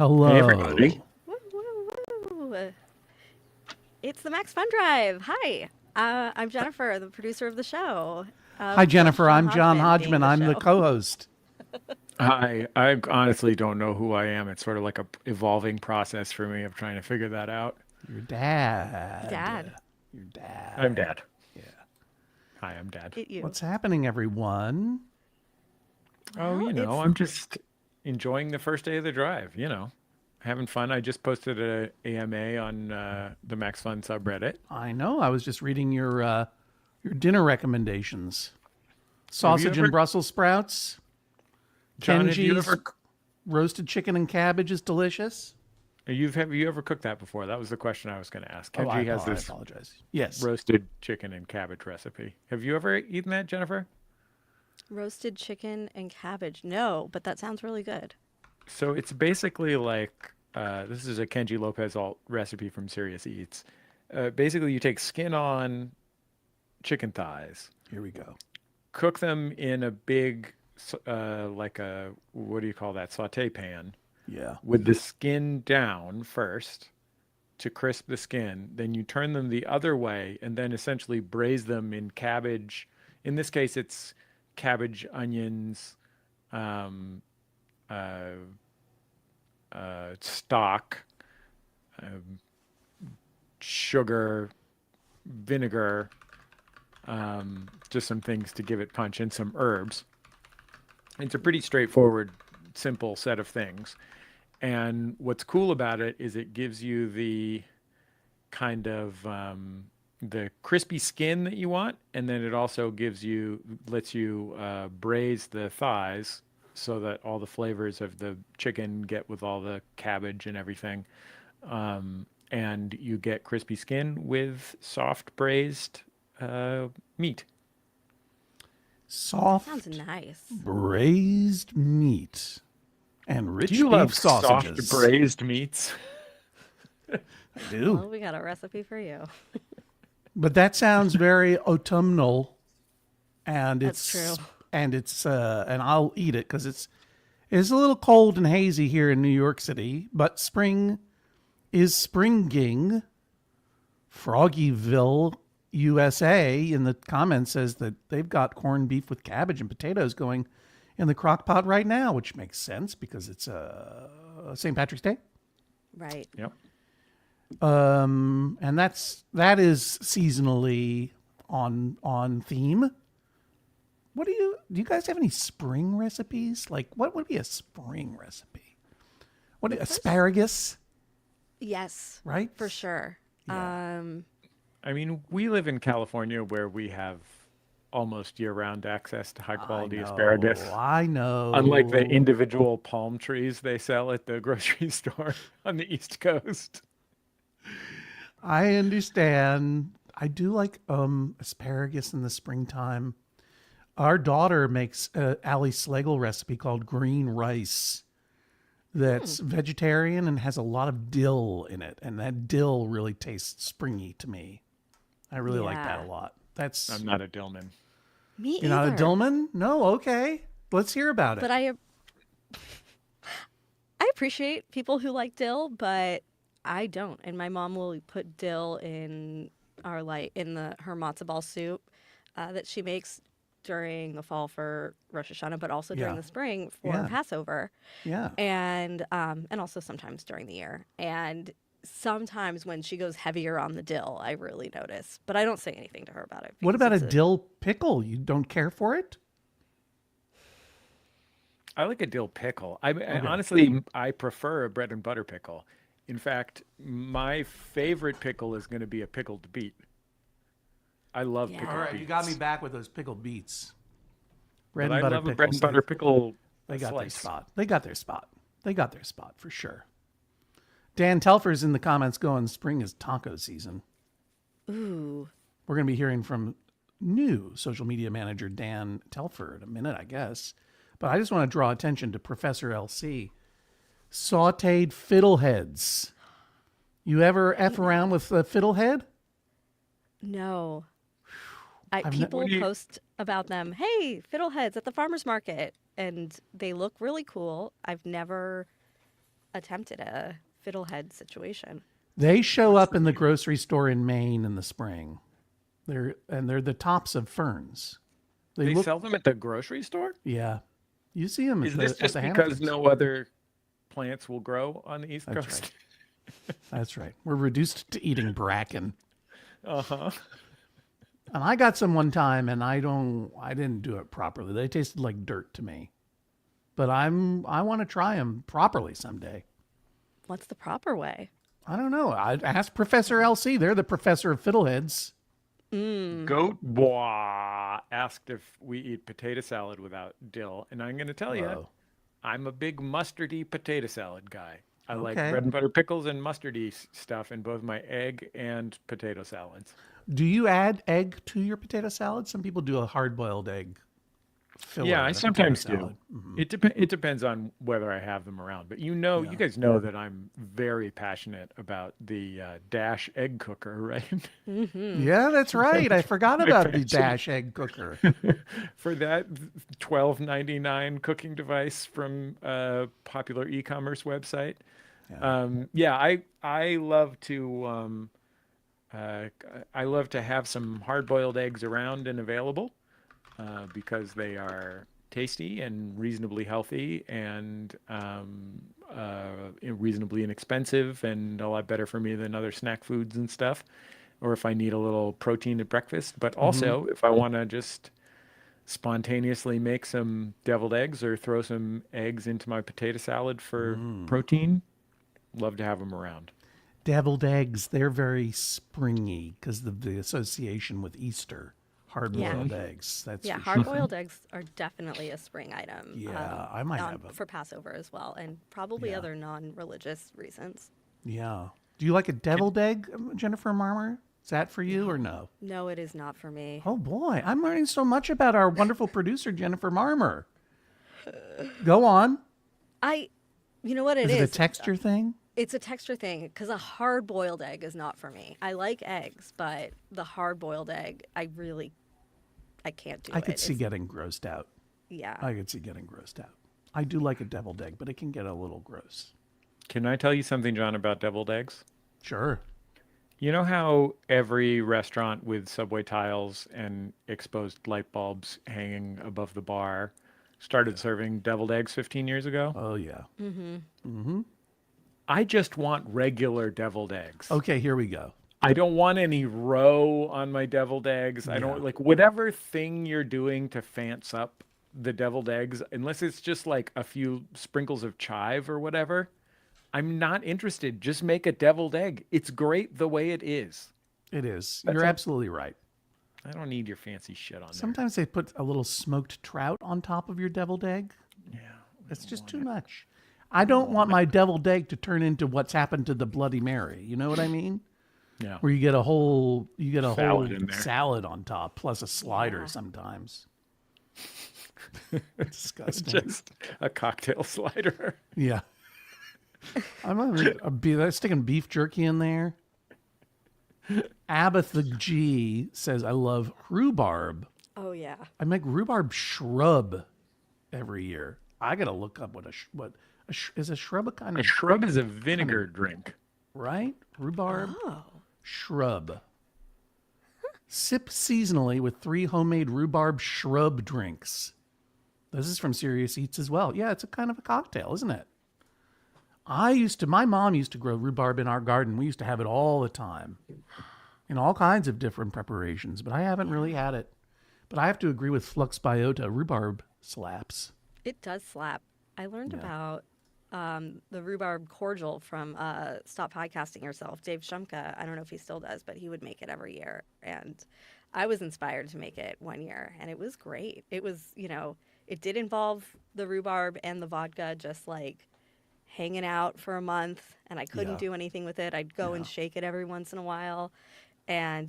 Hello. Hey, everybody. Woo, woo, woo. It's the MaxFunDrive. Hi, I'm Jennifer, the producer of the show. Hi, Plus Jennifer. John I'm John Hodgman being Hodgman. the I'm the show. co-host. I honestly don't know who I am. It's sort of like a evolving process for me of trying to figure that out. Your dad. Dad, Your dad. I'm Dad. Yeah. Hi, I'm Dad. it you. What's happening, everyone? Oh, Well, it's I'm just enjoying the first day of the drive, having fun. I just posted a AMA on the MaxFun subreddit. I know. I was just reading your dinner recommendations. Have you Sausage and ever, Brussels sprouts. John, have you Kenji's ever roasted chicken and cabbage is delicious. have you ever cooked that before? That was the question I was going to ask. Oh, Kenji has I this apologize. Yes. roasted chicken and cabbage recipe. Have you ever eaten that, Jennifer? roasted chicken and cabbage. No, but that sounds really good. So it's basically like this is a Kenji Lopez alt recipe from Serious Eats. Basically, you take skin on chicken thighs, Here we go. cook them in a big, like a, what do you call that, saute pan Yeah. with the skin down first to crisp the skin. Then you turn them the other way and then essentially braise them in cabbage. In this case, it's cabbage, onions, um, uh, stock, um, sugar, vinegar, just some things to give it punch, and some herbs. It's a pretty straightforward, simple set of things. And what's cool about it is it gives you the kind of the crispy skin that you want, and then it also lets you braise the thighs so that all the flavors of the chicken get with all the cabbage and everything. And you get crispy skin with soft braised meat. Sounds Soft nice. braised meat and Do rich you beef love soft sausages. braised meats? I do. Well, we got a recipe for you. But that sounds very autumnal, and That's true. and I'll eat it because it's a little cold and hazy here in New York City, but spring is springing. Froggyville, USA, in the comments says that they've got corned beef with cabbage and potatoes going in the crock pot right now, which makes sense because it's St. Patrick's Day. Right. Yep. And that is seasonally on theme. Do you guys have any spring recipes? Like, what would be a spring recipe? Asparagus, Yes, right? for sure. Yeah. I mean, we live in California where we have almost year-round access to high-quality asparagus. I Unlike the know. individual palm trees they sell at the grocery store on the East Coast. I understand. I do like asparagus in the springtime. Our daughter makes a Ali Schlegel recipe called green rice that's vegetarian and has a lot of dill in it, and that dill really tastes springy to me. I really like that a Yeah. lot. That's I'm not a Dillman. Me You're not a either. Dillman? No, okay. Let's hear about it. But I appreciate people who like dill, but I don't. And my mom will put dill in her matzo ball soup that she makes during the fall for Rosh Hashanah, but also during Yeah. the spring for Yeah. Passover, Yeah. and also sometimes during the year. And sometimes when she goes heavier on the dill, I really notice. But I don't say anything to her about it What because about a it's dill pickle? You don't care for it? I like a dill pickle. I Okay. honestly, I prefer a bread and butter pickle. In fact, my favorite pickle is going to be a pickled beet. I love Yeah. All pickled right, you got me beets. back with those pickled beets. Bread But and I butter love a bread pickles. and butter pickle They got their slice. spot. They got their spot. They got their spot for sure. Dan Telfer's in the comments going, spring is taco season. ooh, We're going to be hearing from new social media manager Dan Telfer in a minute, I guess. But I just want to draw attention to Professor LC. Sauteed fiddleheads. You ever F around with a fiddlehead? no. I've People What do you? post about them. Hey, fiddleheads at the farmers market, and they look really cool. I've never attempted a fiddlehead situation. They show up in the grocery store in Maine in the spring. They're the tops of ferns. They look, sell them at the grocery store? yeah. You see them Is at this the just because Hamptons. no other plants will grow on the East That's Coast? right. That's right. We're reduced to eating bracken. Uh-huh. And I got some one time, and I didn't do it properly. They tasted like dirt to me. But I want to try them properly someday. What's the proper way? I don't know. I asked Professor LC. They're the professor of fiddleheads. Goat Bois asked if we eat potato salad without dill, and I'm going to tell you, Whoa. I'm a big mustardy potato salad guy. I like Okay. bread and butter pickles and mustardy stuff in both my egg and potato salads. Do you add egg to your potato salad? Some people do a hard-boiled egg filler. Yeah, in I a potato sometimes do. salad. Mhm. It depends on whether I have them around. But you guys know that I'm very passionate about the Dash egg cooker, right? Yeah, that's right. I forgot about the Dash egg cooker. For that $12.99 cooking device from a popular e-commerce website. I love to have some hard-boiled eggs around and available because they are tasty and reasonably healthy and reasonably inexpensive and a lot better for me than other snack foods and stuff. Or if I need a little protein at breakfast, but also if I want to just spontaneously make some deviled eggs or throw some eggs into my potato salad for protein, love to have them around. Deviled eggs, they're very springy because of the association with Easter. Hard-boiled eggs. That's Yeah, for sure. hard-boiled eggs are definitely a spring item. Yeah, I might have a- for Passover as well, and probably other non-religious reasons. Yeah. Do you like a deviled egg, Jennifer Marmer? Is that for you or no? No, it is not for me. Oh boy, I'm learning so much about our wonderful producer, Jennifer Marmer. Go on. You know what it Is is? it a texture thing? It's a texture thing because a hard-boiled egg is not for me. I like eggs, but the hard-boiled egg, I can't do it. I could see It's- getting grossed out. Yeah. I could see getting grossed out. I do like a deviled egg, but it can get a little gross. Can I tell you something, John, about deviled eggs? Sure. You know how every restaurant with subway tiles and exposed light bulbs hanging above the bar started serving deviled eggs 15 years ago? Oh yeah. I just want regular deviled eggs. Okay, here we go. I don't want any roe on my deviled eggs. I don't like whatever thing you're doing to fancy up the deviled eggs, unless it's just like a few sprinkles of chive or whatever. I'm not interested. Just make a deviled egg. It's great the way it is. It is. That's You're all. absolutely right. I don't need your fancy shit on there. Sometimes they put a little smoked trout on top of your deviled egg. Yeah. It's just too much. I don't want my deviled egg to turn into what's happened to the Bloody Mary. You know what I mean? Yeah. Where you get a whole Salad in there. salad on top plus a slider sometimes. Disgusting. Just a cocktail slider. Yeah. I'm sticking beef jerky in there. Abatha G says, I love rhubarb. Oh yeah. I make rhubarb shrub every year. I got to look up is a shrub a kind A of, shrub is a vinegar drink. right? Rhubarb Oh. shrub. Sip seasonally with 3 homemade rhubarb shrub drinks. This is from Serious Eats as well. Yeah, it's a kind of a cocktail, isn't it? My mom used to grow rhubarb in our garden. We used to have it all the time in all kinds of different preparations, but I haven't really had it. But I have to agree with Flux Biota. Rhubarb slaps. It does slap. I learned about the rhubarb cordial from Stop Podcasting Yourself, Dave Shumka. I don't know if he still does, but he would make it every year. And I was inspired to make it one year, and it was great. It was, it did involve the rhubarb and the vodka just like hanging out for a month, and I couldn't do anything with it. I'd go and shake it every once in a while. And,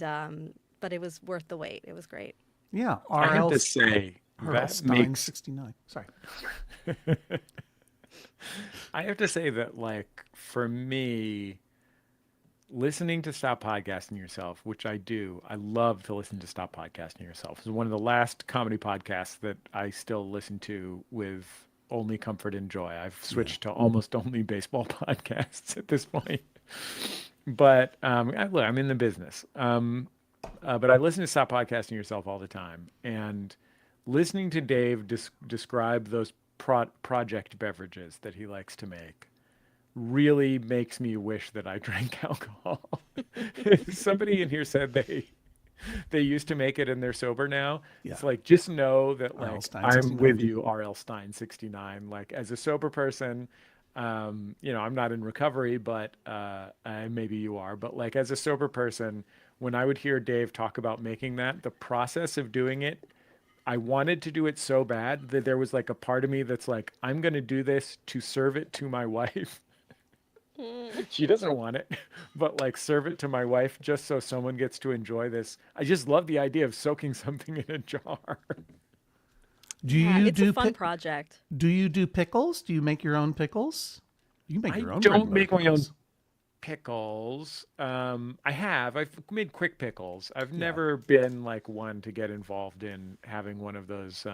but it was worth the wait. It was great. Yeah. I have to RL say, that Stein makes 69. Sorry. I have to say that, like, for me, listening to Stop Podcasting Yourself, which I do, I love to listen to Stop Podcasting Yourself. It's one of the last comedy podcasts that I still listen to with only comfort and joy. I've switched to almost only baseball podcasts at this point. But look, I'm in the business. But I listen to Stop Podcasting Yourself all the time. And listening to Dave describe those project beverages that he likes to make really makes me wish that I drank alcohol. Somebody in here said they used to make it and they're sober now. Yeah. It's like, just know that R.L. like Stein I'm 69. with you, R.L. Stein 69. Like as a sober person, I'm not in recovery, but maybe you are. But like as a sober person, when I would hear Dave talk about making that, the process of doing it, I wanted to do it so bad that there was like a part of me that's like, I'm going to do this to serve it to my wife. She doesn't want it, but like serve it to my wife just so someone gets to enjoy this. I just love the idea of soaking something in a jar. It's a fun project. Do you do pickles? Do you make your own pickles? You make your own. I don't make my own pickles. pickles. I've made quick pickles. I've never been like one to get involved in having one of those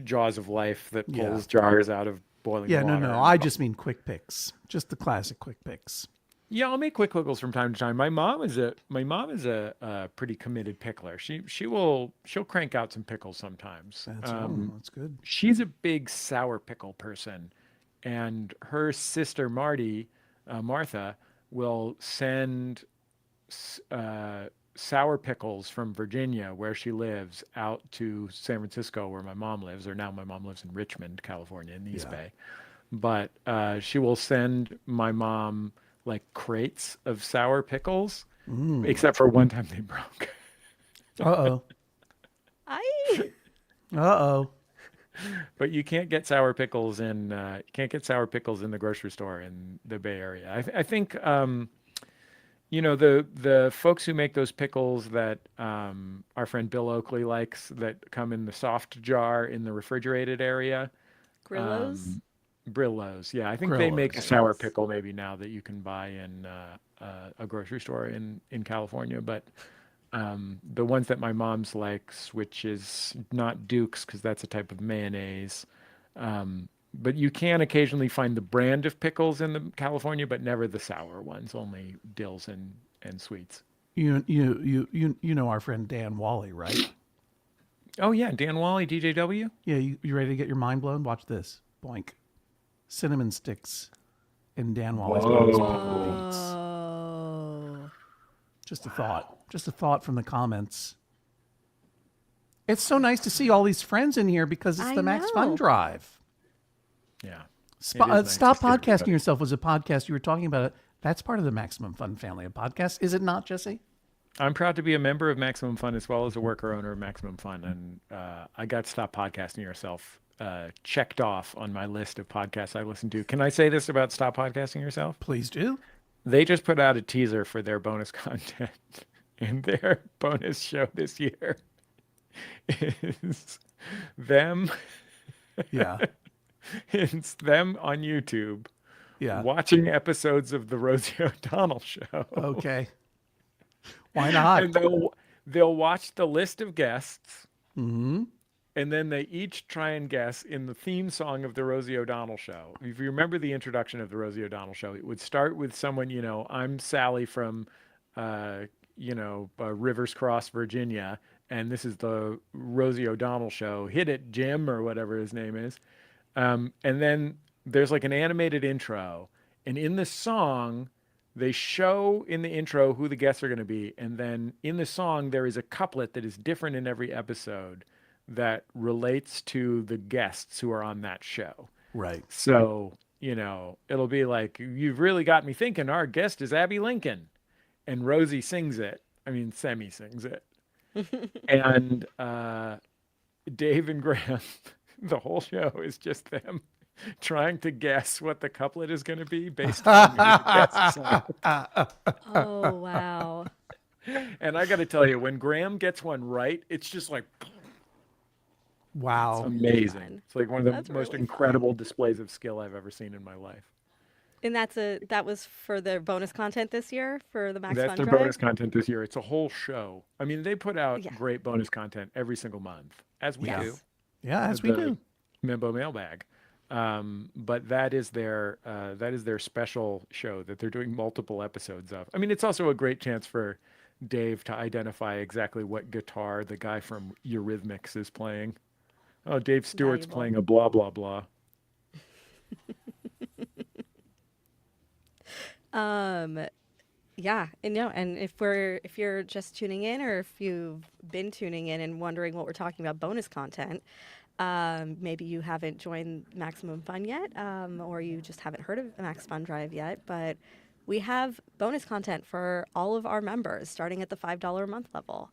jaws of life that pulls jars out of boiling water. No. I just mean quick picks. Just the classic quick picks. Yeah, I'll make quick pickles from time to time. My mom is a pretty committed pickler. She'll crank out some pickles sometimes. That's good. She's a big sour pickle person, and her sister Martha will send sour pickles from Virginia, where she lives, out to San Francisco, where my mom lives, or now my mom lives in Richmond, California, in the East Bay. But she will send my mom like crates of sour pickles, except for one time they broke. Uh-oh. Uh-oh. But you can't get sour pickles in the grocery store in the Bay Area. I think the folks who make those pickles that our friend Bill Oakley likes, that come in the soft jar in the refrigerated area. Grillos? Brillos, yeah. I think they make a sour pickle maybe now that you can buy in a grocery store in California. But the ones that my mom's likes, which is not Duke's because that's a type of mayonnaise, but you can occasionally find the brand of pickles in California, but never the sour ones, only dills and sweets. You know our friend Dan Wally, right? Oh yeah, Dan Wally, DJW. Yeah, you ready to get your mind blown? Watch this. Boink. Cinnamon sticks in Dan Wally's pickle beats. Just a thought. Just a thought from the comments. It's so nice to see all these friends in here because it's the MaxFunDrive. Yeah. Stop Podcasting Yourself was a podcast you were talking about. It. That's part of the Maximum Fun family of podcasts, is it not, Jesse? I'm proud to be a member of Maximum Fun as well as a worker owner of Maximum Fun, and I got Stop Podcasting Yourself checked off on my list of podcasts I listen to. Can I say this about Stop Podcasting Yourself? Please do. They just put out a teaser for their bonus content, and their bonus show this year is them. Yeah. It's them on YouTube. Yeah. Watching episodes of the Rosie O'Donnell Show. Okay. Why not? And they'll watch the list of guests. Mm-hmm. And then they each try and guess in the theme song of the Rosie O'Donnell Show. If you remember the introduction of the Rosie O'Donnell Show, it would start with someone, I'm Sally from, Rivers Cross, Virginia, and this is the Rosie O'Donnell Show. Hit it, Jim, or whatever his name is. And then there's like an animated intro, and in the song, they show in the intro who the guests are going to be, and then in the song, there is a couplet that is different in every episode that relates to the guests who are on that show. Right. So, it'll be like, you've really got me thinking, our guest is Abby Lincoln. And Rosie sings it. I mean, Semi sings it. And Dave and Graham, the whole show is just them trying to guess what the couplet is going to be based on who the guests are. Oh, wow. And I got to tell you, when Graham gets one right, it's just like... Wow. It's amazing. It's like one of the most really incredible displays of skill I've ever seen in my life. And that was for their bonus content this year for the MaxFunDrive? That's their bonus content this year. It's a whole show. I mean, they put out great bonus content every single month, as we do. Yeah, as we do. Membo Mailbag. But that is their special show that they're doing multiple episodes of. I mean, it's also a great chance for Dave to identify exactly what guitar the guy from Eurythmics is playing. Oh, Dave Stewart's Valuable. playing a blah blah blah. Um, yeah, and no, and if you're just tuning in, or if you've been tuning in and wondering what we're talking about, bonus content, maybe you haven't joined Maximum Fun yet, or you just haven't heard of MaxFunDrive yet, but we have bonus content for all of our members starting at the $5 a month level.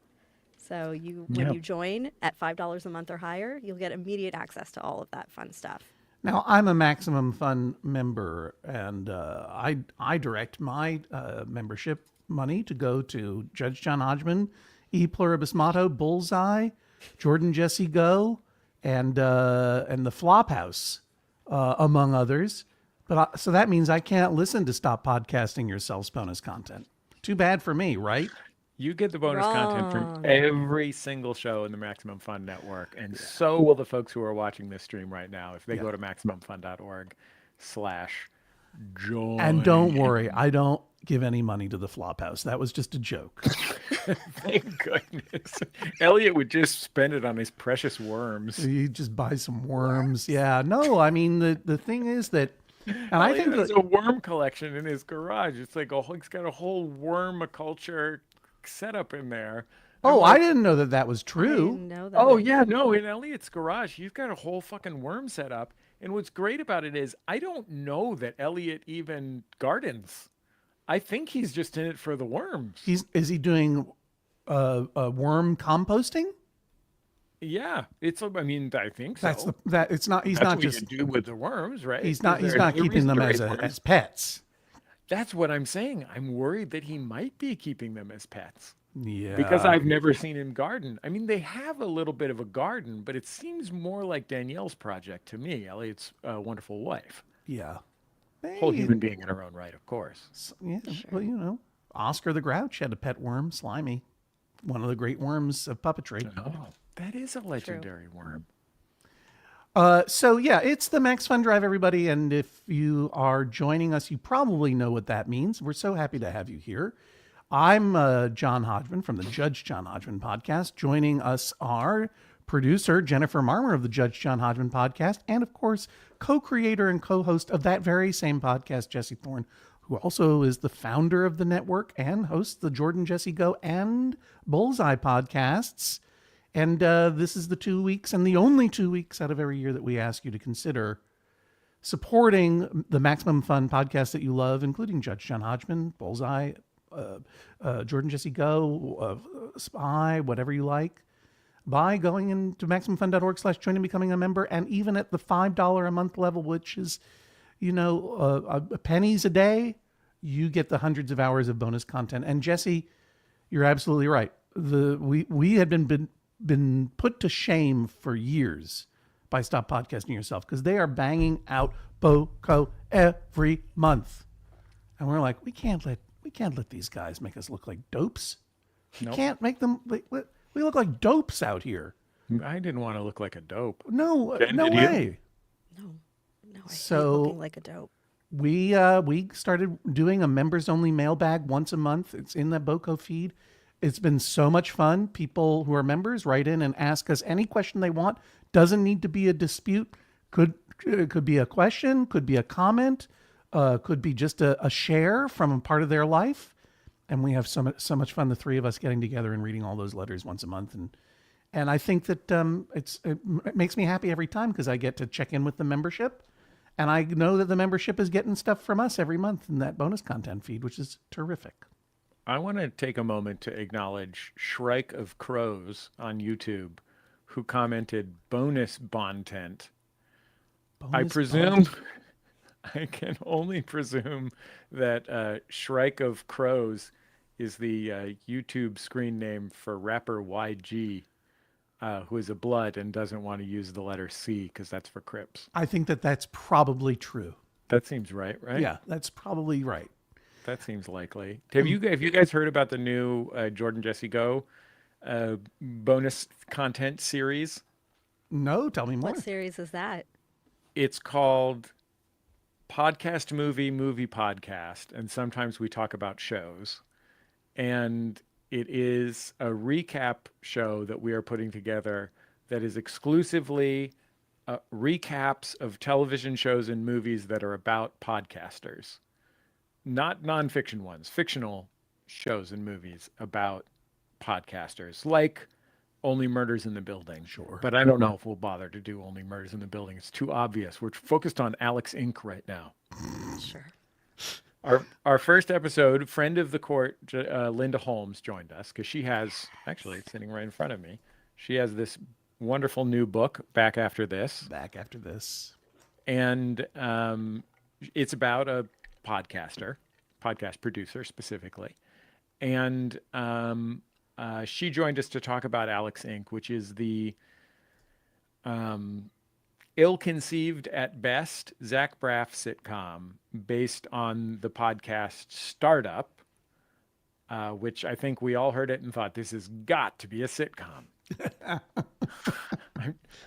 So when Yeah. you join at $5 a month or higher, you'll get immediate access to all of that fun stuff. Now, I'm a Maximum Fun member, and I direct my membership money to go to Judge John Hodgman, E Pluribus Motto, Bullseye, Jordan Jesse Go, and the Flophouse, among others. But so that means I can't listen to Stop Podcasting Yourselves bonus content. Too bad for me, right? You get the bonus content from Wrong. every single show in the Maximum Fun network, and so will the folks who are watching this stream right now if they go to maximumfun.org/join. And don't worry, I don't give any money to the Flophouse. That was just a joke. Thank goodness. Elliot would just spend it on his precious worms. You just buy some worms. Yeah. No, I mean the thing is that, and I Elliot think has that, a worm collection in his garage. It's like he's got a whole wormiculture setup in there. oh, I'm I didn't know that that was I true. didn't know that. Oh yeah, no, in Elliot's garage, he's got a whole fucking worm set up. And what's great about it is I don't know that Elliot even gardens. I think he's just in it for the worms. Is he doing worm composting? Yeah, I mean, I think so. That's that. It's not. He's That's not what just. you do with the worms, right? He's not. He's There's not no keeping reason them to as raise worms. as pets. That's what I'm saying. I'm worried that he might be keeping them as pets. Yeah. Because I've never seen him garden. I mean, they have a little bit of a garden, but it seems more like Danielle's project to me, Elliot's wonderful wife. Yeah. Whole Hey, human being in her own right, of course. yeah. Well, you know, Oscar the Grouch had a pet worm, Slimy, one of the great worms of puppetry. Oh, that is a legendary worm. So yeah, it's the Max Fun Drive, everybody. And if you are joining us, you probably know what that means. We're so happy to have you here. I'm John Hodgman from the Judge John Hodgman podcast. Joining us are producer Jennifer Marmer of the Judge John Hodgman podcast, and of course, co-creator and co-host of that very same podcast, Jesse Thorne, who also is the founder of the network and hosts the Jordan Jesse Go and Bullseye podcasts. And this is the 2 weeks and the only 2 weeks out of every year that we ask you to consider supporting the Maximum Fun podcast that you love, including Judge John Hodgman, Bullseye, Jordan Jesse Go, Spy, whatever you like, by going into MaximumFun.org/join and becoming a member. And even at the $5 a month level, which is, you know, pennies a day, you get the hundreds of hours of bonus content. And Jesse, you're absolutely right. We had been put to shame for years by Stop Podcasting Yourself, because they are banging out BOCO every month, and we're like, we can't let these guys make us look like dopes. We can't make them. We look like dopes out here. I didn't want to look like a dope. No, Jen, no did you? way. No, I hate So- looking like a dope. We started doing a members only mailbag once a month. It's in the BOCO feed. It's been so much fun. People who are members write in and ask us any question they want. Doesn't need to be a dispute. Could be a question. Could be a comment. Could be just a share from a part of their life. And we have so much fun, the three of us getting together and reading all those letters once a month. And I think that it makes me happy every time, because I get to check in with the membership. And I know that the membership is getting stuff from us every month in that bonus content feed, which is terrific. I want to take a moment to acknowledge Shrike of Crows on YouTube, who commented bonus bontent. I Bonus presume, I can only presume that Shrike of Crows is the YouTube screen name for rapper YG, who is a blood and doesn't want to use the letter C because that's for Crips. I think that that's probably true. That seems right? Yeah, that's probably right. That seems likely. Have you guys heard about the new Jordan Jesse Go bonus content series? No, tell me more. What series is that? It's called Podcast Movie Podcast, and sometimes we talk about shows. And it is a recap show that we are putting together that is exclusively recaps of television shows and movies that are about podcasters, not nonfiction ones, fictional shows and movies about podcasters, like Only Murders in the Building. Sure. But I don't know if we'll bother to do Only Murders in the Building. It's too obvious. We're focused on Alex Inc. right now. Sure. Our first episode, friend of the court, Linda Holmes, joined us because she has, actually, it's sitting right in front of me. She has this wonderful new book, Back After This. Back After This. And it's about a podcast producer specifically. And she joined us to talk about Alex Inc., which is the ill-conceived at best Zach Braff sitcom based on the podcast Startup, which I think we all heard it and thought, this has got to be a sitcom.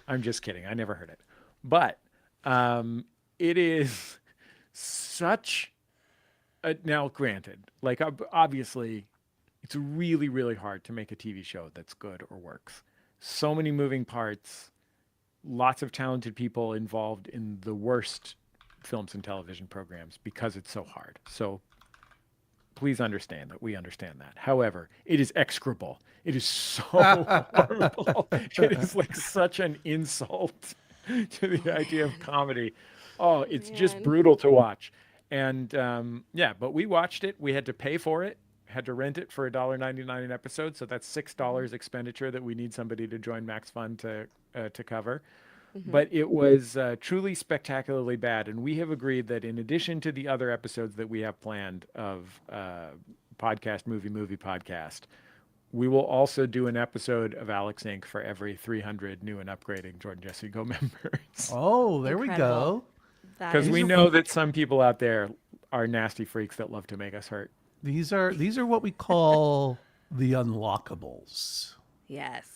I'm just kidding. I never heard it. But it is such a, now granted, like obviously it's really, really hard to make a TV show that's good or works. So many moving parts, lots of talented people involved in the worst films and television programs because it's so hard. So please understand that we understand that. However, it is execrable. It is so horrible. It is like such an insult to the idea of comedy. Oh, it's just brutal to watch. And yeah, but we watched it. We had to pay for it. Had to rent it for $1.99 an episode. So that's $6 expenditure that we need somebody to join MaxFun to cover. But it was truly spectacularly bad. And we have agreed that in addition to the other episodes that we have planned of podcast, movie podcast, we will also do an episode of Alex Inc. for every 300 new and upgrading JJHo members. Oh, there we go. Because we know that some people out there are nasty freaks that love to make us hurt. These are what we call the unlockables. Yes.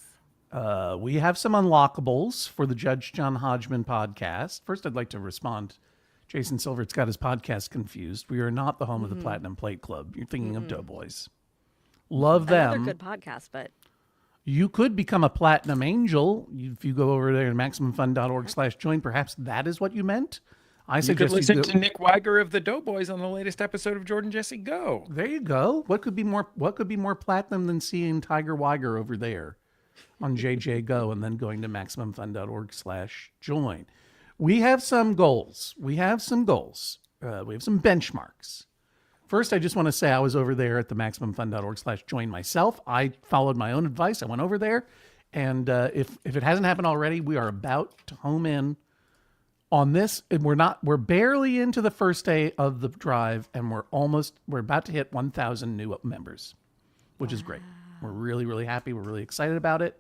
We have some unlockables for the Judge John Hodgman podcast. First, I'd like to respond. Jason Silvert's got his podcast confused. We are not the home of the Platinum Plate Club. You're thinking of Doughboys. Love them. Another good podcast, but you could become a Platinum Angel if you go over there to MaximumFun.org/join. Perhaps that is what you meant. I You could suggest listen go. to Nick Weiger of the Doughboys on the latest episode of Jordan Jesse Go. There you go. What could be more platinum than seeing Tiger Weiger over there on JJHo and then going to MaximumFun.org/join? We have some goals. We have some benchmarks. First, I just want to say I was over there at the MaximumFun.org/join myself. I followed my own advice. I went over there, and if it hasn't happened already, we are about to home in on this. And we're barely into the first day of the drive, and we're about to hit 1,000 new members, which is great. We're really, really happy. We're really excited about it.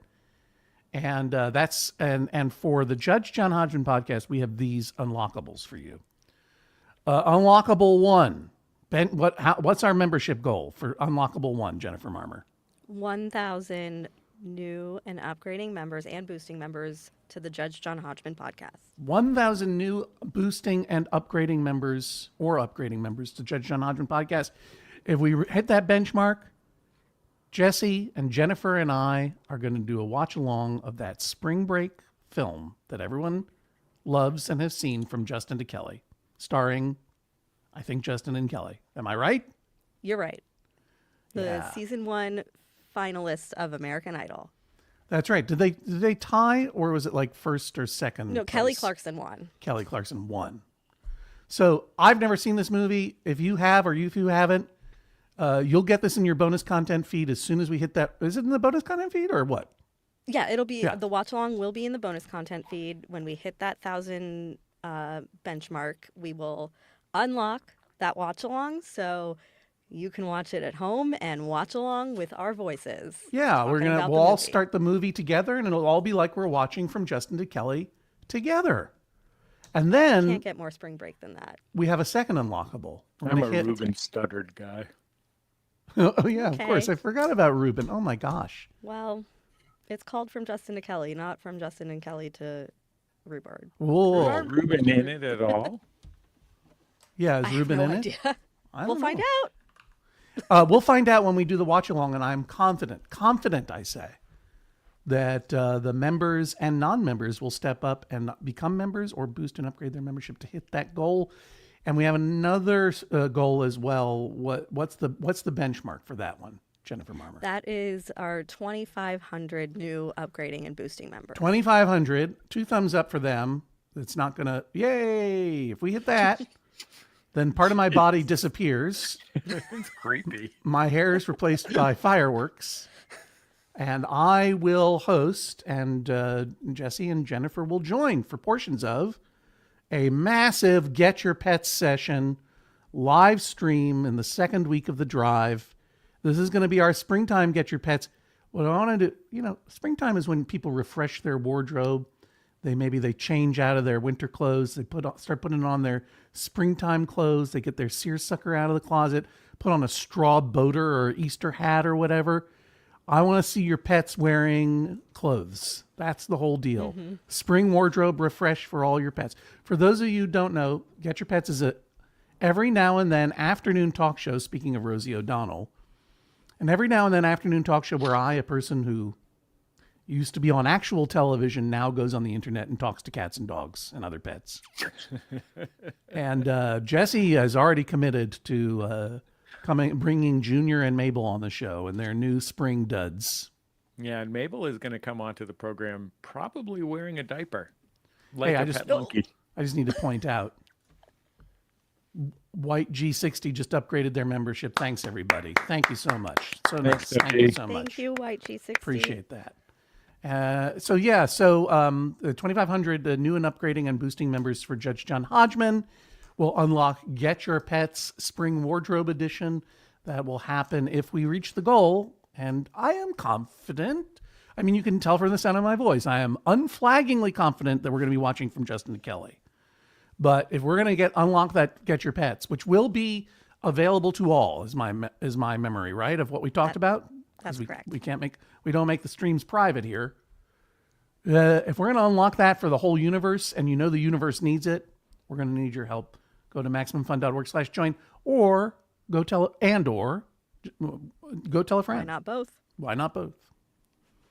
And and for the Judge John Hodgman podcast, we have these unlockables for you. Unlockable 1. Ben, what's our membership goal for Unlockable 1, Jennifer Marmer? 1,000 new and upgrading members and boosting members to the Judge John Hodgman podcast. 1,000 new boosting and upgrading members to Judge John Hodgman podcast. If we hit that benchmark, Jesse and Jennifer and I are going to do a watch along of that spring break film that everyone loves and has seen from Justin to Kelly, starring, I think, Justin and Kelly. Am I right? You're right. The Yeah. season 1 finalists of American Idol. That's right. Did they tie, or was it like first or second? No, Kelly place? Clarkson won. Kelly Clarkson won. So I've never seen this movie. If you have, or if you haven't, you'll get this in your bonus content feed as soon as we hit that. Is it in the bonus content feed or what? Yeah, it'll be the watch along will be in the bonus content feed. When we hit that 1,000 benchmark, we will unlock that watch along, so you can watch it at home and watch along with our voices. Yeah, talking about we'll the all movie. start the movie together, and it'll all be like we're watching From Justin to Kelly together. And then Can't get more spring break than that. we have a second unlockable. We're I'm a gonna hit- Ruben stuttered guy. Oh yeah, of course. Okay. I forgot about Ruben. Oh my gosh. Well, it's called From Justin to Kelly, not From Justin and Kelly to rhubarb. Whoa. Is Ruben in it at all? Yeah, is I have Ruben no in it? idea. I We'll don't find know. out. We'll find out when we do the watch along, and I'm confident, I say, that the members and non-members will step up and become members or boost and upgrade their membership to hit that goal. And we have another goal as well. What's the benchmark for that one, Jennifer Marmer? That is our 2,500 new upgrading and boosting members. 2,500. 2 thumbs up for them. It's not gonna. Yay! If we hit that, then part of my body disappears. It's creepy. My hair is replaced by fireworks, and I will host, and Jesse and Jennifer will join for portions of a massive Get Your Pets session live stream in the second week of the drive. This is going to be our springtime Get Your Pets. What I want to do, springtime is when people refresh their wardrobe. They change out of their winter clothes. They start putting on their springtime clothes. They get their seersucker out of the closet, put on a straw boater or Easter hat or whatever. I want to see your pets wearing clothes. That's the whole deal. Mm-hmm. Spring wardrobe refresh for all your pets. For those of you who don't know, Get Your Pets is a every now and then afternoon talk show, speaking of Rosie O'Donnell, and every now and then afternoon talk show where I, a person who used to be on actual television, now goes on the internet and talks to cats and dogs and other pets. And Jesse has already committed to bringing Junior and Mabel on the show and their new spring duds. Yeah, and Mabel is going to come onto the program probably wearing a diaper. Hey, Like a pet monkey. I just need to point out, White G60 just upgraded their membership. Thanks, everybody. Thank you so much. So Thanks, nice. Thank you so much. Thank you, White G60. Appreciate that. The 2,500 new and upgrading and boosting members for Judge John Hodgman will unlock Get Your Pets Spring Wardrobe Edition. That will happen if we reach the goal. And I am confident. I mean, you can tell from the sound of my voice. I am unflaggingly confident that we're going to be watching from Justin and Kelly. But if we're going to unlock that Get Your Pets, which will be available to all, is my memory, right, of what we talked about? That's correct. We don't make the streams private here. If we're going to unlock that for the whole universe, and the universe needs it, we're going to need your help. Go to MaxFunDrive.org/join, or go tell a friend. Why not both? Why not both?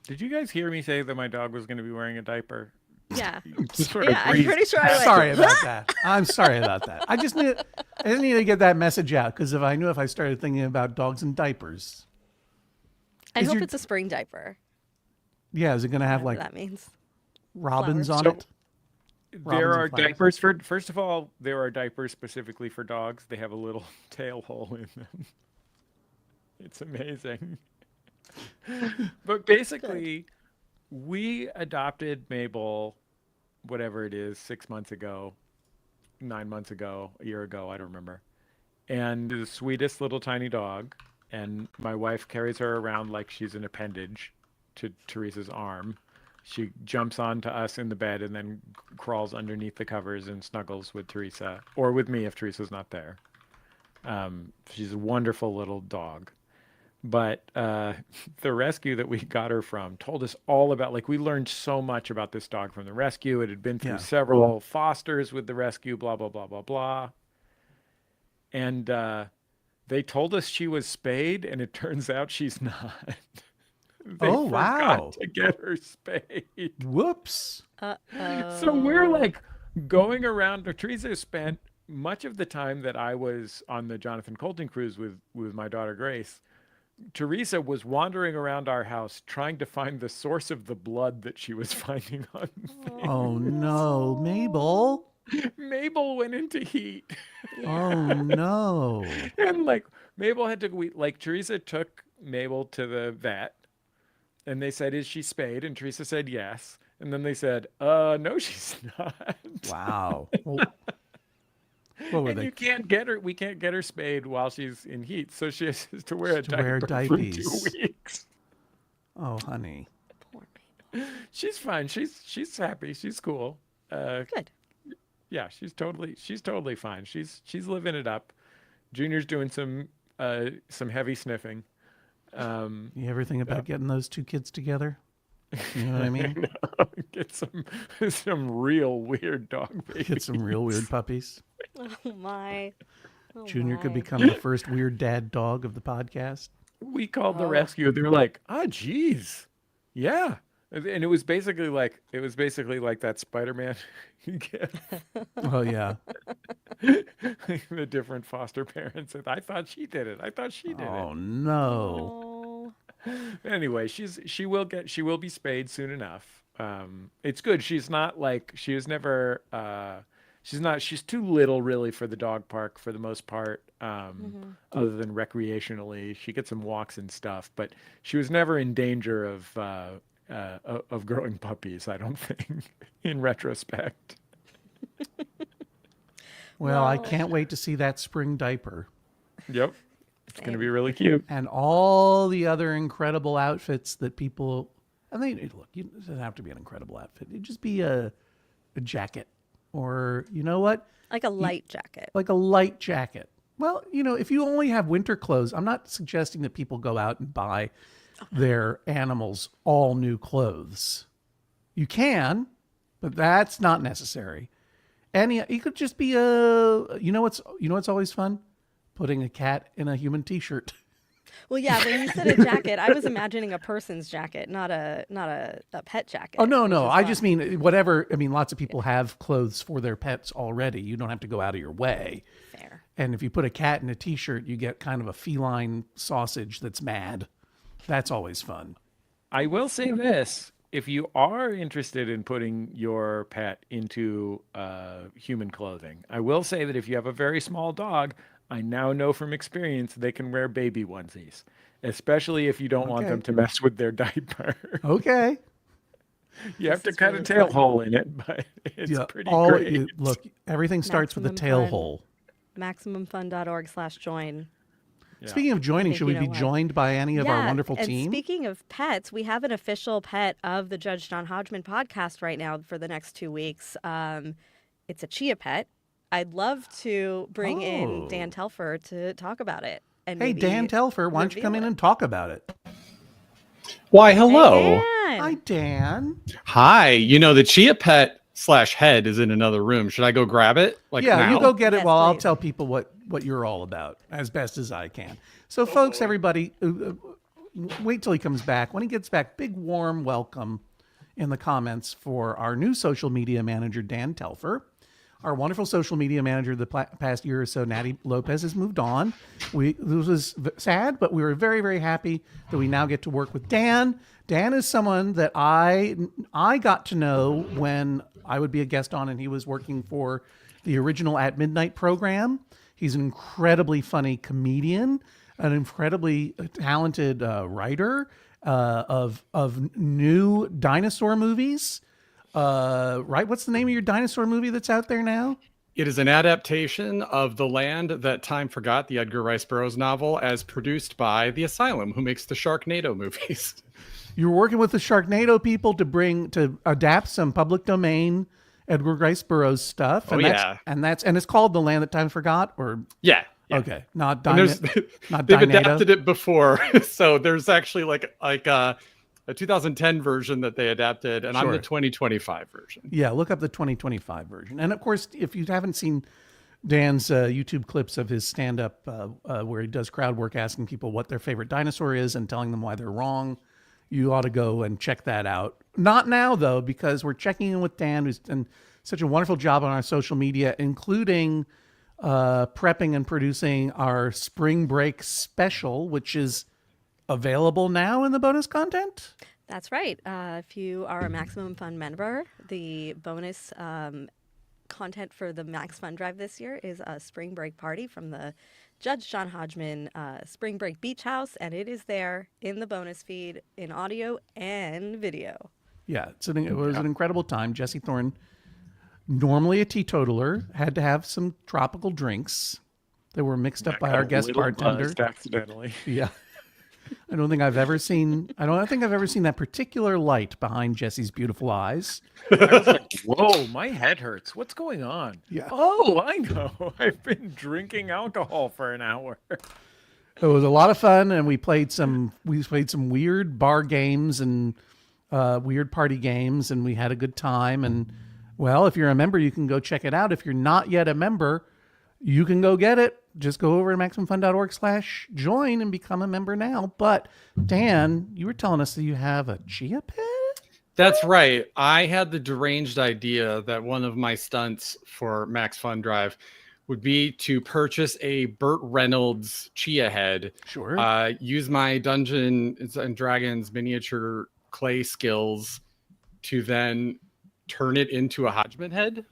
Did you guys hear me say that my dog was going to be wearing a diaper? Yeah. Sort of Yeah, I'm breezed pretty sure I past would. Sorry about that. I'm sorry about that. I just need to get that message out, because if I started thinking about dogs and diapers. I Is hope your- it's a spring diaper. Yeah, is it going to have Whatever like that means. robins flowers. on So- it? There Robins are and flowers. diapers for, first of all, there are diapers specifically for dogs. They have a little tail hole in them. It's amazing. But basically, we adopted Mabel, whatever it is, 6 months ago, 9 months ago, a year ago, I don't remember. And the sweetest little tiny dog. And my wife carries her around like she's an appendage to Teresa's arm. She jumps onto us in the bed and then crawls underneath the covers and snuggles with Teresa, or with me if Teresa's not there. She's a wonderful little dog. But the rescue that we got her from told us all about, we learned so much about this dog from the rescue. It had been through several fosters with the rescue, blah, blah, blah, blah, blah. And they told us she was spayed, and it turns out she's not. They Oh, wow. forgot to get her spayed. Whoops. Uh-oh. So we're going around. Teresa spent much of the time that I was on the Jonathan Colton cruise with my daughter Grace. Teresa was wandering around our house trying to find the source of the blood that she was finding on things. Oh no, Mabel. Mabel went into heat. Oh no. And Mabel had to Teresa took Mabel to the vet, and they said, "Is she spayed?" And Teresa said yes. And then they said, "No, she's not." Wow. Well, what were And they? we can't get her spayed while she's in heat, so she has to wear a To wear diaper for 2 diapers. weeks. Oh, honey. Poor Mabel. She's fine. She's happy. She's cool. Good. Yeah, she's totally fine. She's living it up. Junior's doing some heavy sniffing. You ever think about getting those two kids together? You know what I mean? No, get some real weird dog babies. Get some real weird puppies. Oh my. Oh Junior could my. become the first weird dad dog of the podcast. We called the Oh. rescue. They were like, "Ah, geez, yeah." And it was basically like that Spider-Man gift. Oh yeah. The different foster parents. I thought she did it. I thought she did Oh no. Oh. it. Anyway, she will be spayed soon enough. It's good. She's not like she was never. She's too little really for the dog park for the most part. Other than recreationally, she gets some walks and stuff, but she was never in danger of growing puppies. I don't think, in retrospect. Well, I Well- can't wait to see that spring diaper Yep, it's gonna be really cute. and all the other incredible outfits that people. I mean, look, it doesn't have to be an incredible outfit. It'd just be a jacket, or you know what, Like a light jacket. like a light jacket. Well, if you only have winter clothes, I'm not suggesting that people go out and buy their animals all new clothes. You can, but that's not necessary. And you could just be what's always fun? Putting a cat in a human t-shirt. Well, yeah, when you said a jacket, I was imagining a person's jacket, not a pet jacket. Oh no, which no. is I fun. just mean whatever. I mean, lots of people have clothes for their pets already. You don't have to go out of your way. Fair. And if you put a cat in a t-shirt, you get kind of a feline sausage that's mad. That's always fun. I will say this. If you are interested in putting your pet into human clothing, I will say that if you have a very small dog, I now know from experience they can wear baby onesies, especially if you don't want Okay. them to mess with their diaper. Okay. You have to is cut really a tail fun. hole in it, but it's Yeah. pretty great. Look, everything starts with a Maximum tail fun. hole. MaximumFun.org/join. Yeah. Speaking of joining, think should you we be know why. joined by any of our wonderful and team? speaking of pets, we have an official pet of the Judge John Hodgman podcast right now for the next 2 weeks. It's a chia pet. I'd love to bring in Dan Oh. Telfer to talk about it. And Hey, maybe Dan Telfer, why don't you come in reveal it. and talk about it? Why, Hey, hello. Dan. Hi, Dan. Hi. The Chia Pet / head is in another room. Should I go grab it? Yeah, now? you go get it Yes, while I'll please. tell people what you're all about as best as I can. So, folks, everybody, wait till he comes back. When he gets back, big warm welcome in the comments for our new social media manager, Dan Telfer. Our wonderful social media manager the past year or so, Natty Lopez, has moved on. This was sad, but we were very, very happy that we now get to work with Dan. Dan is someone that I got to know when I would be a guest on, and he was working for the original At Midnight program. He's an incredibly funny comedian, an incredibly talented writer of new dinosaur movies. Right? What's the name of your dinosaur movie that's out there now? It is an adaptation of The Land That Time Forgot, the Edgar Rice Burroughs novel, as produced by The Asylum, who makes the Sharknado movies. You're working with the Sharknado people to adapt some public domain Edgar Rice Burroughs stuff. And Oh, that's, yeah. and it's called The Land That Time Forgot, or Yeah. okay, not And not they've Dynado. adapted it before. So there's actually like a 2010 version that they adapted, and I'm Sure. the 2025 version. Yeah, look up the 2025 version. And of course, if you haven't seen Dan's YouTube clips of his stand-up where he does crowd work asking people what their favorite dinosaur is and telling them why they're wrong, you ought to go and check that out. Not now, though, because we're checking in with Dan, who's done such a wonderful job on our social media, including prepping and producing our spring break special, which is available now in the bonus content. That's right. If you are a Maximum Fun member, the bonus content for the MaxFunDrive this year is a spring break party from the Judge John Hodgman Spring Break Beach House, and it is there in the bonus feed in audio and video. Yeah, it was an incredible time. Jesse Thorne, normally a teetotaler, had to have some tropical drinks that were mixed up by Got our a guest little bartender. buzzed accidentally. Yeah. I don't think I've ever seen that particular light behind Jesse's beautiful eyes. I was like, whoa, my head hurts. What's going on? Yeah. Oh, I know. I've been drinking alcohol for an hour. It was a lot of fun, and we played some weird bar games and weird party games, and we had a good time. And well, if you're a member, you can go check it out. If you're not yet a member, you can go get it. Just go over to MaxFunDrive.org/join and become a member now. But Dan, you were telling us that you have a chia pet? That's right. I had the deranged idea that one of my stunts for MaxFunDrive would be to purchase a Burt Reynolds chia head. Sure. Use my Dungeons and Dragons miniature clay skills to then turn it into a Hodgman head.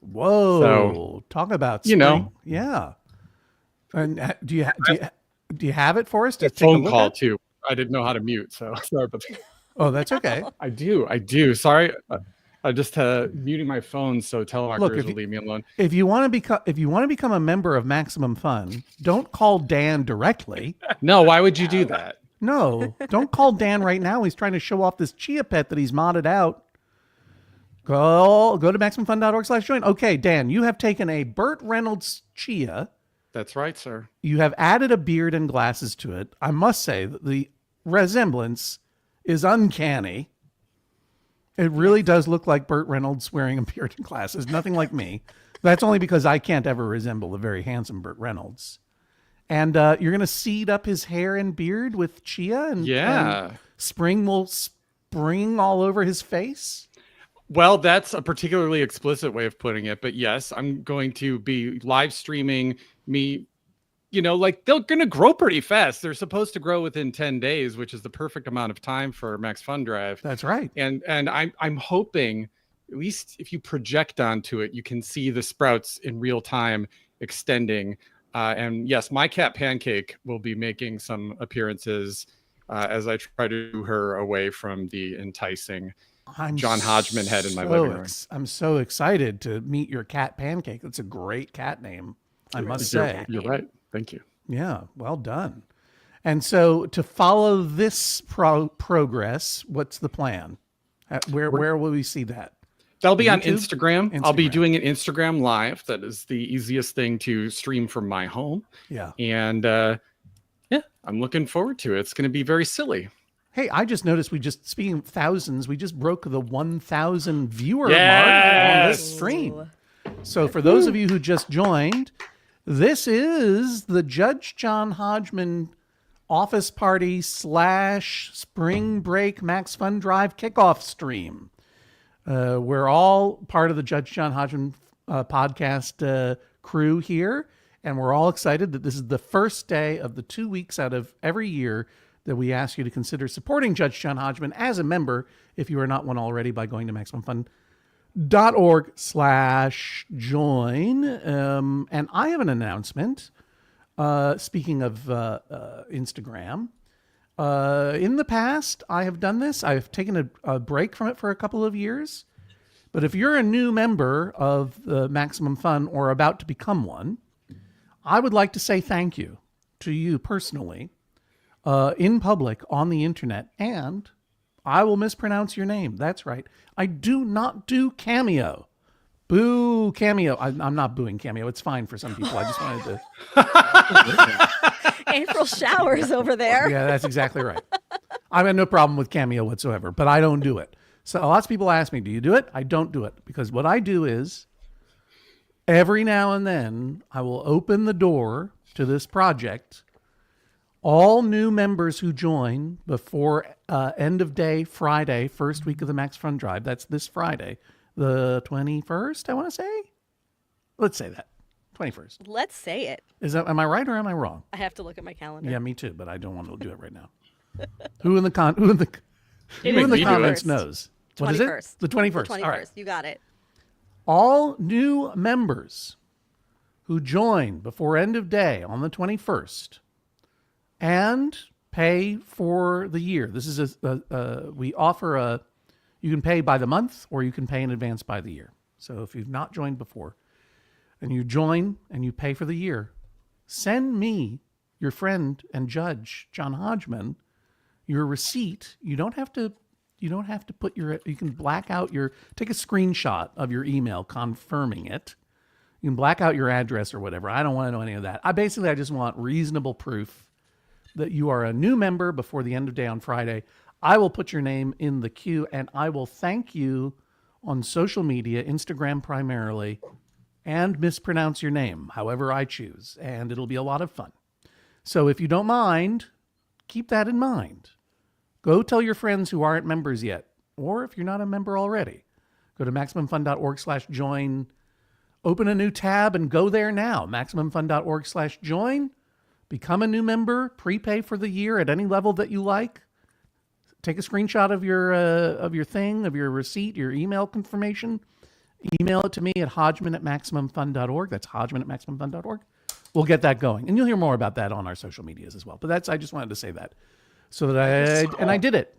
Whoa! So, talk about you know. yeah. And do you have it for us to A take a phone look call at? too. I didn't know how to mute, so sorry about that. Oh, that's okay. I do. Sorry. I just muting my phone so telemarketers will leave me alone. If you want to become a member of Maximum Fun, don't call Dan directly. No, why would you do that? No, don't call Dan right now. He's trying to show off this chia pet that he's modded out. Go to MaximumFun.org/join. Okay, Dan, you have taken a Burt Reynolds chia. That's right, sir. You have added a beard and glasses to it. I must say that the resemblance is uncanny. It really does look like Burt Reynolds wearing a beard and glasses. Nothing like me. That's only because I can't ever resemble the very handsome Burt Reynolds. And you're going to seed up his hair and beard with chia, and spring will spring all over his face. Well, that's a particularly explicit way of putting it. But yes, I'm going to be live streaming me. Like they're going to grow pretty fast. They're supposed to grow within 10 days, which is the perfect amount of time for MaxFunDrive. That's right. And I'm hoping, at least if you project onto it, you can see the sprouts in real time extending. And yes, my cat Pancake will be making some appearances as I try to do her away from the enticing John Hodgman head in my living room. I'm so excited to meet your cat Pancake. That's a great cat name, I must say. You're right. Thank you. Yeah, well done. And so to follow this progress, what's the plan? Where will we see that? That'll be on YouTube? Instagram. I'll be doing an Instagram live. That is the easiest thing to stream from my home. Yeah. And I'm looking forward to it. It's going to be very silly. Hey, I just noticed speaking of thousands, we just broke the 1,000 viewer mark on this stream. So for those of you who just joined, this is the Judge John Hodgman office party / spring break MaxFunDrive kickoff stream. We're all part of the Judge John Hodgman podcast crew here, and we're all excited that this is the first day of the 2 weeks out of every year that we ask you to consider supporting Judge John Hodgman as a member, if you are not one already, by going to MaximumFun.org/join. And I have an announcement. Speaking of Instagram, in the past, I have done this. I've taken a break from it for a couple of years. But if you're a new member of the Maximum Fun or about to become one, I would like to say thank you to you personally in public on the internet. And I will mispronounce your name. That's right. I do not do Cameo. Boo, Cameo. I'm not booing Cameo. It's fine for some people. I just wanted to... April showers over there. Yeah, that's exactly right. I have no problem with Cameo whatsoever, but I don't do it. So lots of people ask me, do you do it? I don't do it, because what I do is every now and then I will open the door to this project. All new members who join before end of day Friday, first week of the MaxFunDrive, that's this Friday, the 21st, I want to say. Let's say that. 21st. Let's say it. Am I right or am I wrong? I have to look at my calendar. Yeah, me too, but I don't want to do it right now. Who in the comments knows? What is it? 21st. The 21st. The 21st. All right. You got it. All new members who join before end of day on the 21st and pay for the year. This is we offer you can pay by the month or you can pay in advance by the year. So if you've not joined before and you join and you pay for the year, send me, your friend and judge, John Hodgman, your receipt. You don't have to put you can black out take a screenshot of your email confirming it. You can black out your address or whatever. I don't want to know any of that. I just want reasonable proof that you are a new member before the end of day on Friday. I will put your name in the queue and I will thank you on social media, Instagram primarily, and mispronounce your name, however I choose. And it'll be a lot of fun. So if you don't mind, keep that in mind. Go tell your friends who aren't members yet, or if you're not a member already, go to MaximumFun.org/join, open a new tab and go there now. MaximumFun.org/join, become a new member, prepay for the year at any level that you like. Take a screenshot of your receipt, your email confirmation. Email it to me at Hodgman@MaximumFun.org. That's Hodgman@MaximumFun.org. We'll get that going. And you'll hear more about that on our social medias as well. But I just wanted to say that. So that I did it.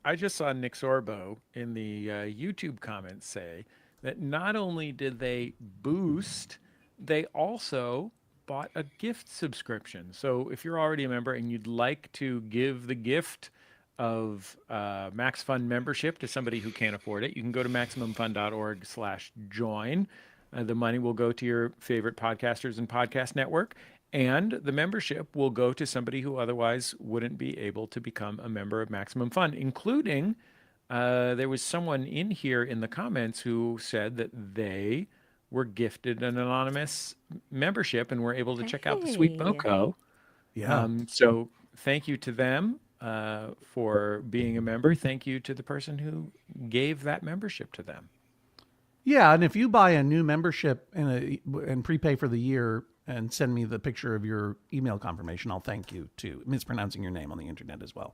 I just saw Nick Sorbo in the YouTube comments say that not only did they boost, they also bought a gift subscription. So if you're already a member and you'd like to give the gift of MaxFun membership to somebody who can't afford it, you can go to MaximumFun.org/join. The money will go to your favorite podcasters and podcast network, and the membership will go to somebody who otherwise wouldn't be able to become a member of Maximum Fun, including there was someone in here in the comments who said that they were gifted an anonymous membership and were able to check out the Sweet Boko. Yeah. So thank you to them for being a member. Thank you to the person who gave that membership to them. Yeah, and if you buy a new membership and prepay for the year and send me the picture of your email confirmation, I'll thank you too. Mispronouncing your name on the internet as well.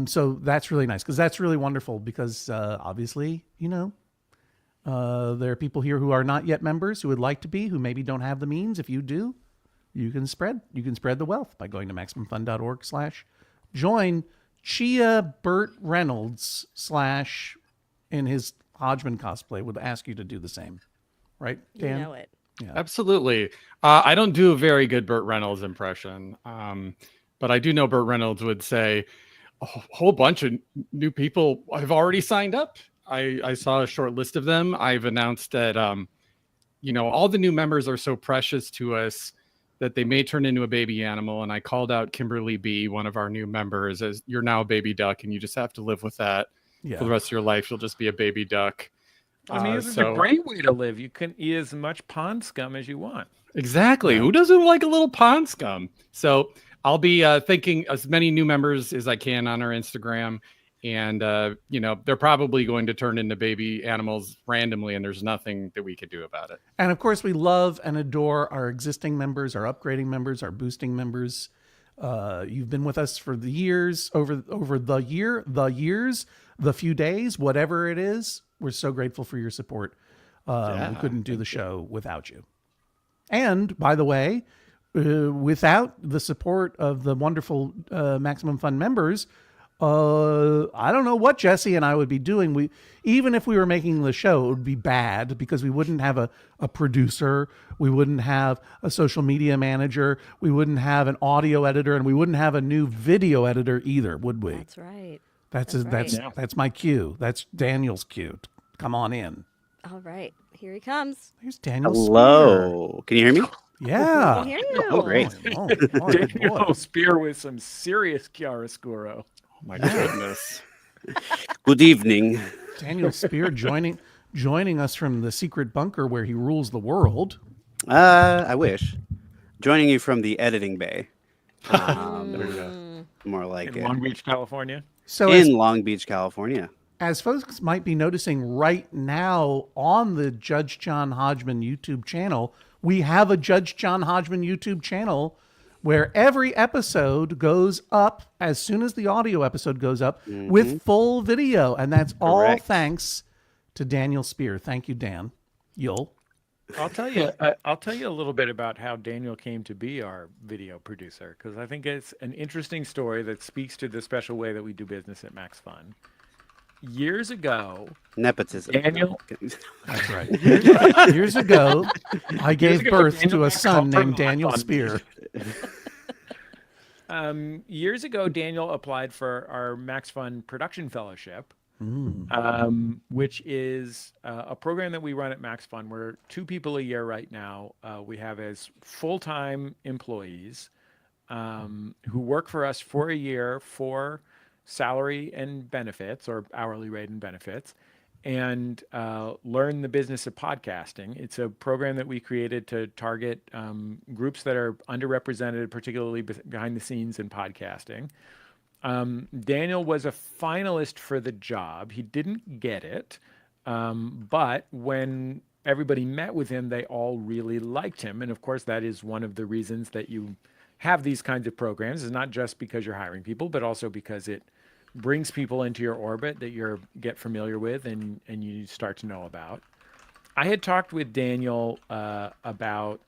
So that's really nice because that's really wonderful because obviously, there are people here who are not yet members who would like to be, who maybe don't have the means. If you do, you can spread the wealth by going to MaximumFun.org/join. Chia Burt Reynolds / in his Hodgman cosplay would ask you to do the same, right, Dan? You know it. Yeah. Absolutely. I don't do a very good Burt Reynolds impression, but I do know Burt Reynolds would say a whole bunch of new people have already signed up. I saw a short list of them. I've announced that, all the new members are so precious to us that they may turn into a baby animal. And I called out Kimberly B., one of our new members, as you're now a baby duck and you just have to live with that. For the rest of your life. You'll just be a baby duck. I mean, this is a great way to live. You can eat as much pond scum as you want. Exactly. Yeah. Who doesn't like a little pond scum? So I'll be thanking as many new members as I can on our Instagram. And, they're probably going to turn into baby animals randomly, and there's nothing that we could do about it. And of course, we love and adore our existing members, our upgrading members, our boosting members. You've been with us for the years, over the years, the few days, whatever it is. We're so grateful for your support. We couldn't do the show without you. And by the way, without the support of the wonderful Maximum Fun members, I don't know what Jesse and I would be doing. Even if we were making the show, it would be bad because we wouldn't have a producer. We wouldn't have a social media manager. We wouldn't have an audio editor, and we wouldn't have a new video editor either, would we? That's right. That's my cue. That's Daniel's cue. Come on in. All right. Here he comes. Here's Daniel. Hello. Spear. Can you hear me? Yeah. I can hear you. Oh, great. Daniel Spear with some serious chiaroscuro. Oh my goodness. Good evening. Daniel Spear joining us from the secret bunker where he rules the world. I wish. Joining you from the editing bay. There you go. More like In Long Beach, California. So in Long Beach, California. As folks might be noticing right now on the Judge John Hodgman YouTube channel, we have a Judge John Hodgman YouTube channel where every episode goes up as soon as the audio episode goes up with full video. And that's all thanks to Daniel Spear. Thank you, Dan. I'll tell you a little bit about how Daniel came to be our video producer, because I think it's an interesting story that speaks to the special way that we do business at MaxFun. Years ago, nepotism. Daniel. That's right. Years ago, I gave birth to a son named Daniel Spear. Years ago, Daniel applied for our MaxFun Production Fellowship, which is a program that we run at MaxFun. We're 2 people a year right now. We have as full-time employees who work for us for a year for salary and benefits, or hourly rate and benefits, and learn the business of podcasting. It's a program that we created to target groups that are underrepresented, particularly behind the scenes in podcasting. Daniel was a finalist for the job. He didn't get it, but when everybody met with him, they all really liked him. And of course, that is one of the reasons that you have these kinds of programs, is not just because you're hiring people, but also because it brings people into your orbit that you get familiar with and you start to know about. I had talked with Daniel about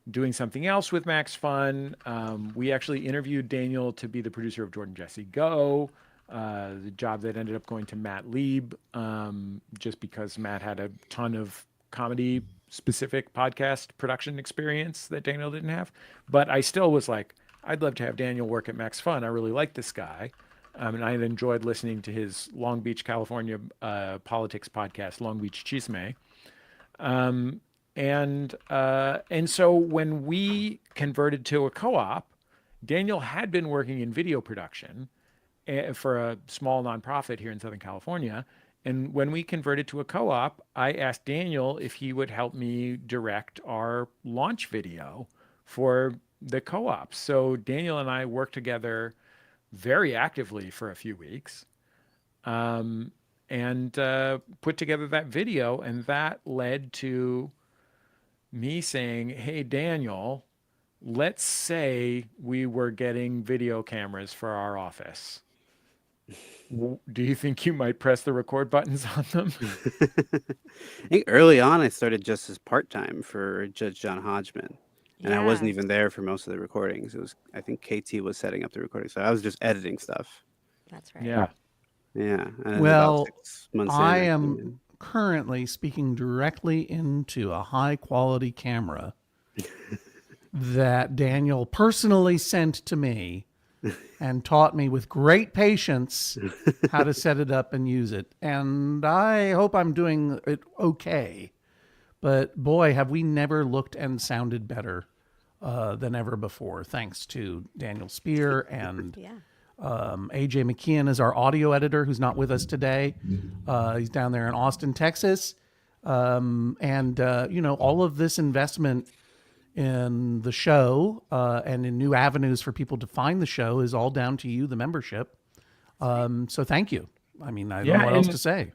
doing something else with MaxFun. We actually interviewed Daniel to be the producer of JJHo, the job that ended up going to Matt Lieb, just because Matt had a ton of comedy specific podcast production experience that Daniel didn't have. But I still was like, I'd love to have Daniel work at MaxFun. I really like this guy. And I had enjoyed listening to his Long Beach, California politics podcast, Long Beach Chisme. And so when we converted to a co-op, Daniel had been working in video production for a small nonprofit here in Southern California. And when we converted to a co-op, I asked Daniel if he would help me direct our launch video for the co-op. So Daniel and I worked together very actively for a few weeks, and put together that video. And that led to me saying, hey, Daniel, let's say we were getting video cameras for our office. Do you think you might press the record buttons on them? I think early on I started just as part-time for Judge John Hodgman. And I wasn't even there for most of the recordings. It was, I think KT was setting up the recording. So I was just editing stuff. That's right. Yeah. Yeah. And Well, about 6 months I in, am currently speaking directly into a high quality camera that Daniel personally sent to me and taught me with great patience how to set it up and use it. And I hope I'm doing it okay. But boy, have we never looked and sounded better than ever before, thanks to Daniel Spear and Yeah. AJ McKeon is our audio editor, who's not with us today. He's down there in Austin, Texas. All of this investment in the show and in new avenues for people to find the show is all down to you, the membership. So thank you. I mean, I don't know what else to say.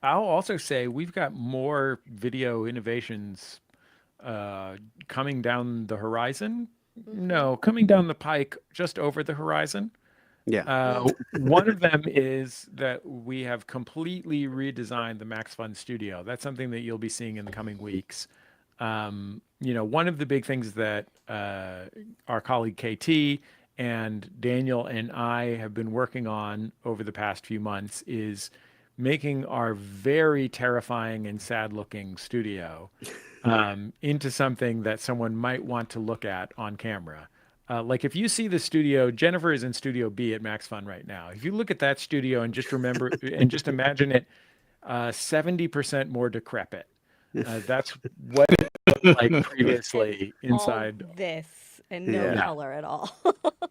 I'll also say we've got more video innovations coming down the horizon. No, coming down the pike, just over the horizon. Yeah. One of them is that we have completely redesigned the MaxFun studio. That's something that you'll be seeing in the coming weeks. One of the big things that our colleague KT and Daniel and I have been working on over the past few months is making our very terrifying and sad looking studio into something that someone might want to look at on camera. Like if you see the studio, Jennifer is in Studio B at MaxFun right now. If you look at that studio and just remember and just imagine it 70% more decrepit. That's what it looked like previously inside. All this and no color at all.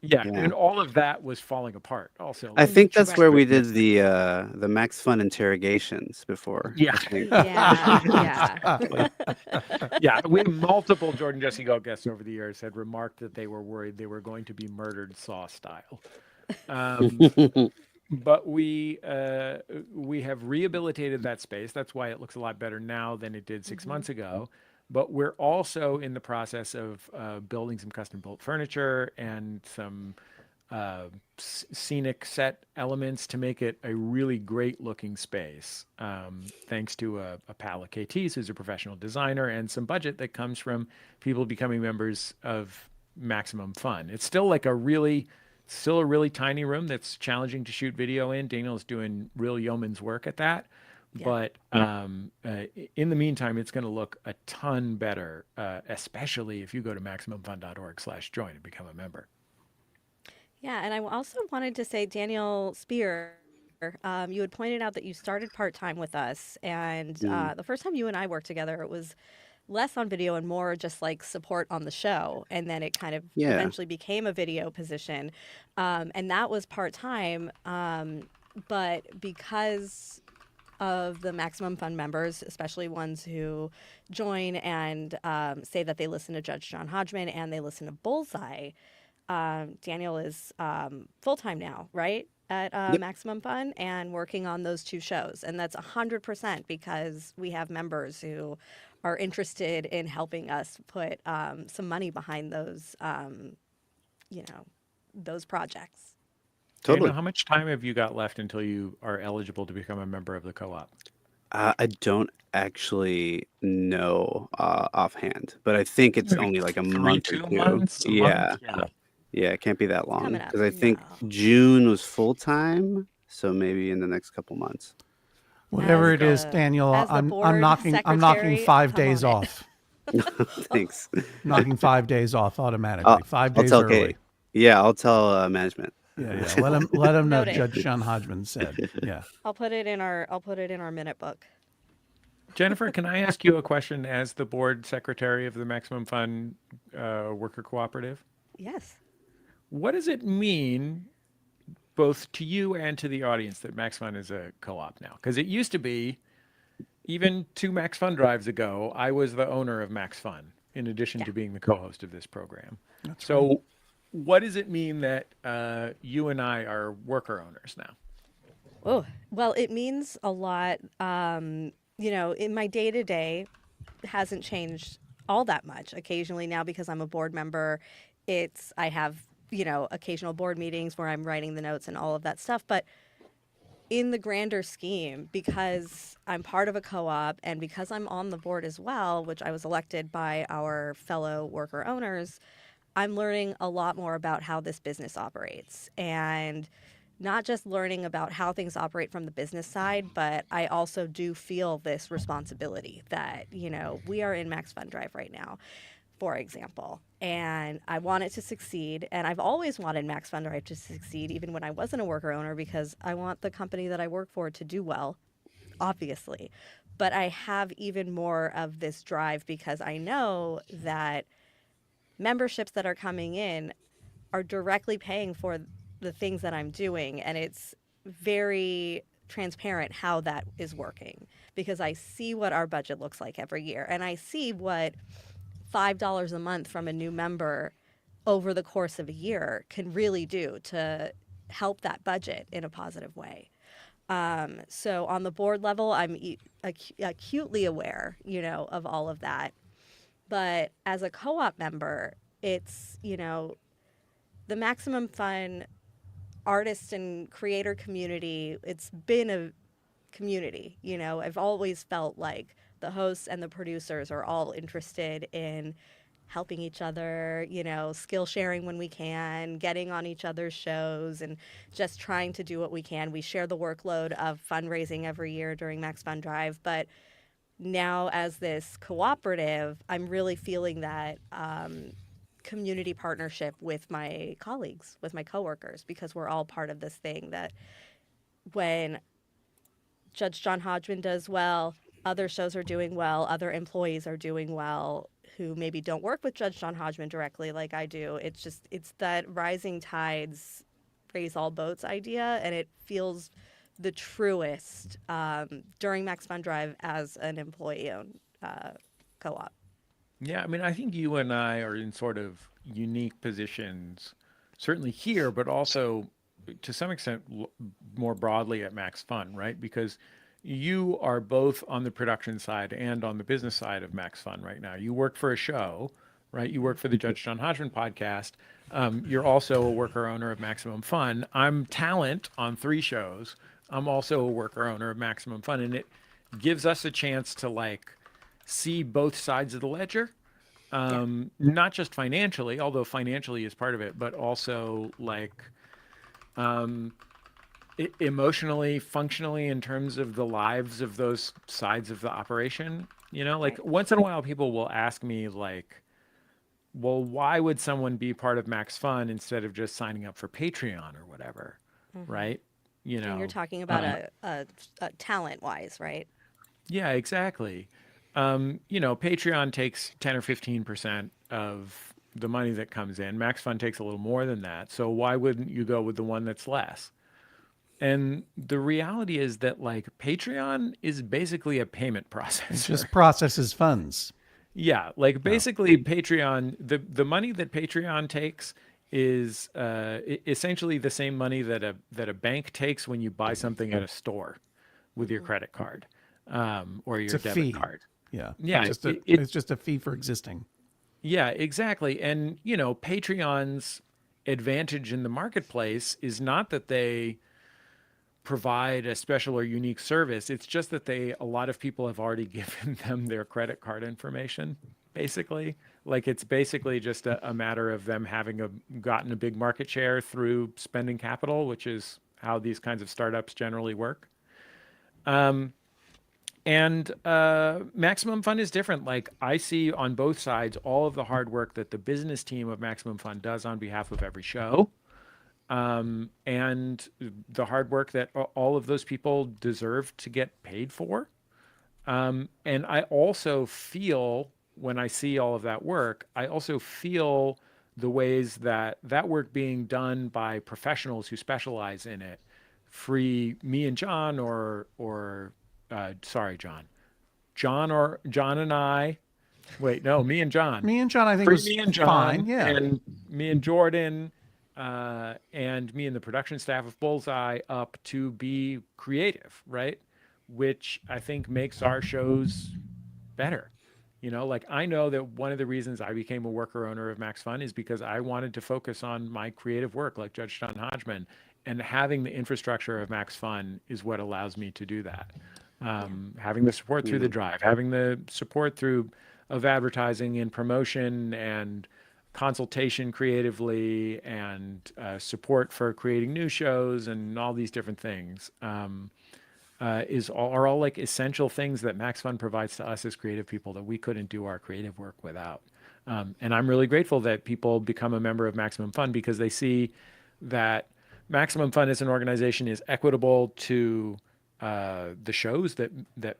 Yeah, and all of that was falling apart. Also, I think that's where we did the MaxFun interrogations before. Yeah. Yeah. We have multiple JJHo guests over the years had remarked that they were worried they were going to be murdered Saw style. But we have rehabilitated that space. That's why it looks a lot better now than it did 6 months ago. But we're also in the process of building some custom built furniture and some scenic set elements to make it a really great looking space. Thanks to a pal of KT's who's a professional designer and some budget that comes from people becoming members of Maximum Fun. It's still like a really tiny room that's challenging to shoot video in. Daniel's doing real yeoman's work at that. Yeah. But in the meantime, it's going to look a ton better, especially if you go to MaximumFun.org/join and become a member. Yeah, and I also wanted to say, Daniel Spear, you had pointed out that you started part-time with us, and the first time you and I worked together, it was less on video and more just like support on the show. And then it kind of Yeah. eventually became a video position. And that was part-time. But because of the Maximum Fun members, especially ones who join and say that they listen to Judge John Hodgman and they listen to Bullseye, Daniel is full-time now, right? At Yep. Maximum Fun and working on those 2 shows. And that's 100% because we have members who are interested in helping us put some money behind those, those projects. Totally. Daniel, how much time have you got left until you are eligible to become a member of the co-op? I don't actually know offhand, but I think it's Maybe only like a 3, month or 2 2. months? A Yeah. month? Yeah, it can't be that long coming up. because I think No. June was full time, so maybe in the next couple months. Whatever As it is, the- Daniel, as the I'm board knocking 5 secretary, days come on it. off. Thanks. Knocking 5 days off automatically. I'll, 5 I'll days tell early. Kate. Yeah, I'll tell management. Yeah. Let him know Noted. Judge John Hodgman said. Yeah. I'll put it in our minute book. Jennifer, can I ask you a question as the board secretary of the Maximum Fun Worker Cooperative? Yes. What does it mean, both to you and to the audience, that MaxFun is a co-op now? Because it used to be, even 2 MaxFunDrives ago, I was the owner of MaxFun, in addition to being the co-host of this program. So what does it mean that you and I are worker owners now? Oh, well, it means a lot. In my day-to-day hasn't changed all that much. Occasionally now, because I'm a board member, I have, occasional board meetings where I'm writing the notes and all of that stuff. But in the grander scheme, because I'm part of a co-op and because I'm on the board as well, which I was elected by our fellow worker owners, I'm learning a lot more about how this business operates. And not just learning about how things operate from the business side, but I also do feel this responsibility that, we are in MaxFunDrive right now, for example, and I want it to succeed. And I've always wanted MaxFunDrive to succeed, even when I wasn't a worker owner, because I want the company that I work for to do well, obviously. But I have even more of this drive because I know that memberships that are coming in are directly paying for the things that I'm doing, and it's very transparent how that is working because I see what our budget looks like every year, and I see what $5 a month from a new member over the course of a year can really do to help that budget in a positive way. So on the board level, I'm acutely aware, of all of that. But as a co-op member, it's, the Maximum Fun artist and creator community, it's been a community. I've always felt like the hosts and the producers are all interested in helping each other, skill sharing when we can, getting on each other's shows, and just trying to do what we can. We share the workload of fundraising every year during MaxFunDrive, but now as this cooperative, I'm really feeling that community partnership with my colleagues, with my coworkers, because we're all part of this thing that when Judge John Hodgman does well, other shows are doing well, other employees are doing well who maybe don't work with Judge John Hodgman directly like I do. It's that rising tides raise all boats idea, and it feels the truest during MaxFunDrive as an employee-owned co-op. Yeah, I mean, I think you and I are in sort of unique positions, certainly here, but also to some extent more broadly at MaxFun, right? Because you are both on the production side and on the business side of MaxFun right now. You work for a show, right? You work for the Judge John Hodgman podcast. You're also a worker owner of Maximum Fun. I'm talent on 3 shows. I'm also a worker owner of Maximum Fun, and it gives us a chance to see both sides of the ledger, not just financially, although financially is part of it, but also emotionally, functionally, in terms of the lives of those sides of the operation. Right. Once in a while people will ask me well, why would someone be part of MaxFun instead of just signing up for Patreon or whatever, right? And you're talking about a talent-wise, right? Yeah, exactly. Patreon takes 10 or 15% of the money that comes in. MaxFun takes a little more than that. So why wouldn't you go with the one that's less? And the reality is that like Patreon is basically a payment processor. It just processes funds. Yeah, like basically Patreon, the money that Patreon takes is essentially the same money that a bank takes when you buy something at a store with your credit card or your It's a debit fee. card. Yeah. Yeah, It's just a fee for existing. Yeah, exactly. And Patreon's advantage in the marketplace is not that they provide a special or unique service. It's just that a lot of people have already given them their credit card information, basically. Like it's basically just a matter of them having gotten a big market share through spending capital, which is how these kinds of startups generally work. And Maximum Fun is different. Like I see on both sides all of the hard work that the business team of Maximum Fun does on behalf of every show. And the hard work that all of those people deserve to get paid for. And I also feel, when I see all of that work, I also feel the ways that work being done by professionals who specialize in it free me and John sorry, John. John and I. Wait, no, me and John. Me and John, I think Free was me and John, fine. Yeah. and me and Jordan, and me and the production staff of Bullseye up to be creative, right? Which I think makes our shows better. Like I know that one of the reasons I became a worker owner of MaxFun is because I wanted to focus on my creative work, like Judge John Hodgman, and having the infrastructure of MaxFun is what allows me to do that. Having the support through the drive, having the support of advertising and promotion and consultation creatively and support for creating new shows and all these different things are all like essential things that MaxFun provides to us as creative people that we couldn't do our creative work without. And I'm really grateful that people become a member of Maximum Fun because they see that Maximum Fun as an organization is equitable to the shows that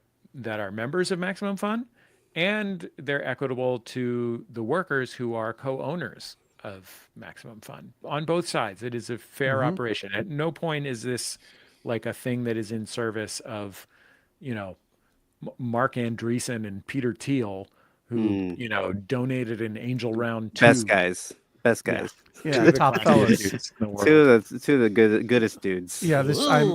are members of Maximum Fun, and they're equitable to the workers who are co-owners of Maximum Fun. On both sides, it is a fair operation. At no point is this like a thing that is in service of, Mark Andreessen and Peter Thiel, who donated an Angel Round 2. Best guys. Yeah, the top classiest fellas. dudes in the world. Two of the goodest dudes. Yeah,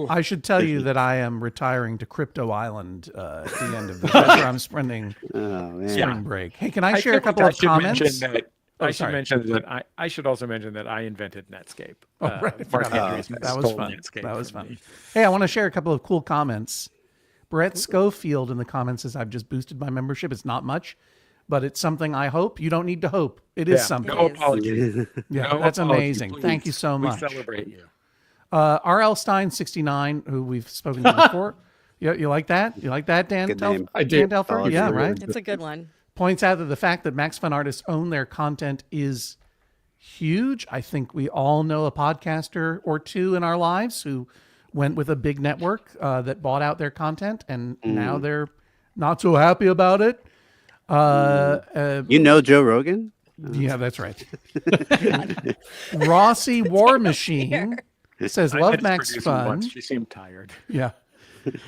I should tell you that I am retiring to Crypto Island at the end of this. That's where I'm spending spring break. Hey, can I share a couple of comments? I should mention that I should also mention that I invented Netscape. Oh, right. I forgot about that. That was fun. That was fun. Me. Hey, I want to share a couple of cool comments. Brett Schofield in the comments says, I've just boosted my membership. It's not much, but it's something I hope. You don't need to hope. It is something. No apologies. Yeah, No that's apology, amazing. please. Thank you so much. We celebrate you. RL Stein 69, who we've spoken to before. You like that? You like that, Dan? Good name. I do. Dan Telfer? Yeah, right? It's a good one. Points out that the fact that MaxFun artists own their content is huge. I think we all know a podcaster or two in our lives who went with a big network that bought out their content, and now they're not so happy about it. Joe Rogan? Yeah, that's right. Rossi War Machine says, love MaxFun. She seemed tired. Yeah.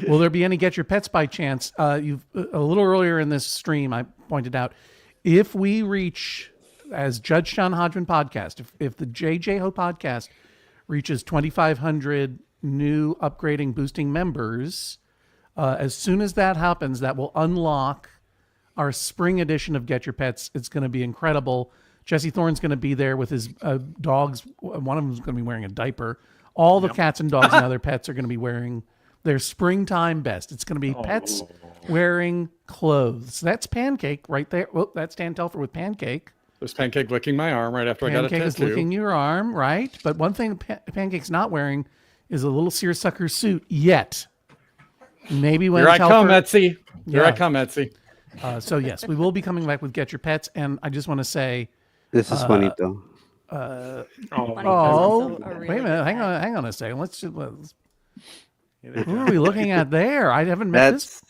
Will there be any Get Your Pets by chance? You've a little earlier in this stream, I pointed out, if we reach, as Judge John Hodgman podcast, if the JJHo podcast reaches 2,500 new upgrading, boosting members, as soon as that happens, that will unlock our spring edition of Get Your Pets. It's going to be incredible. Jesse Thorne's going to be there with his dogs. One of them is going to be wearing a diaper. All the cats and dogs and other pets are going to be wearing their springtime best. It's going to be pets wearing clothes. That's Pancake right there. Well, that's Dan Telfer with Pancake. There's Pancake licking my arm right after I got a Pancake is tattoo. licking your arm, right? But one thing Pancake's not wearing is a little seersucker suit yet. Maybe when Here I Telfer, come, Etsy. Here Yeah. I come, Etsy. So yes, we will be coming back with Get Your Pets, and I just want to say, This is Juanito. oh, Also a really wait a minute, good hang on a second. Who are we looking at there? I haven't met this. That's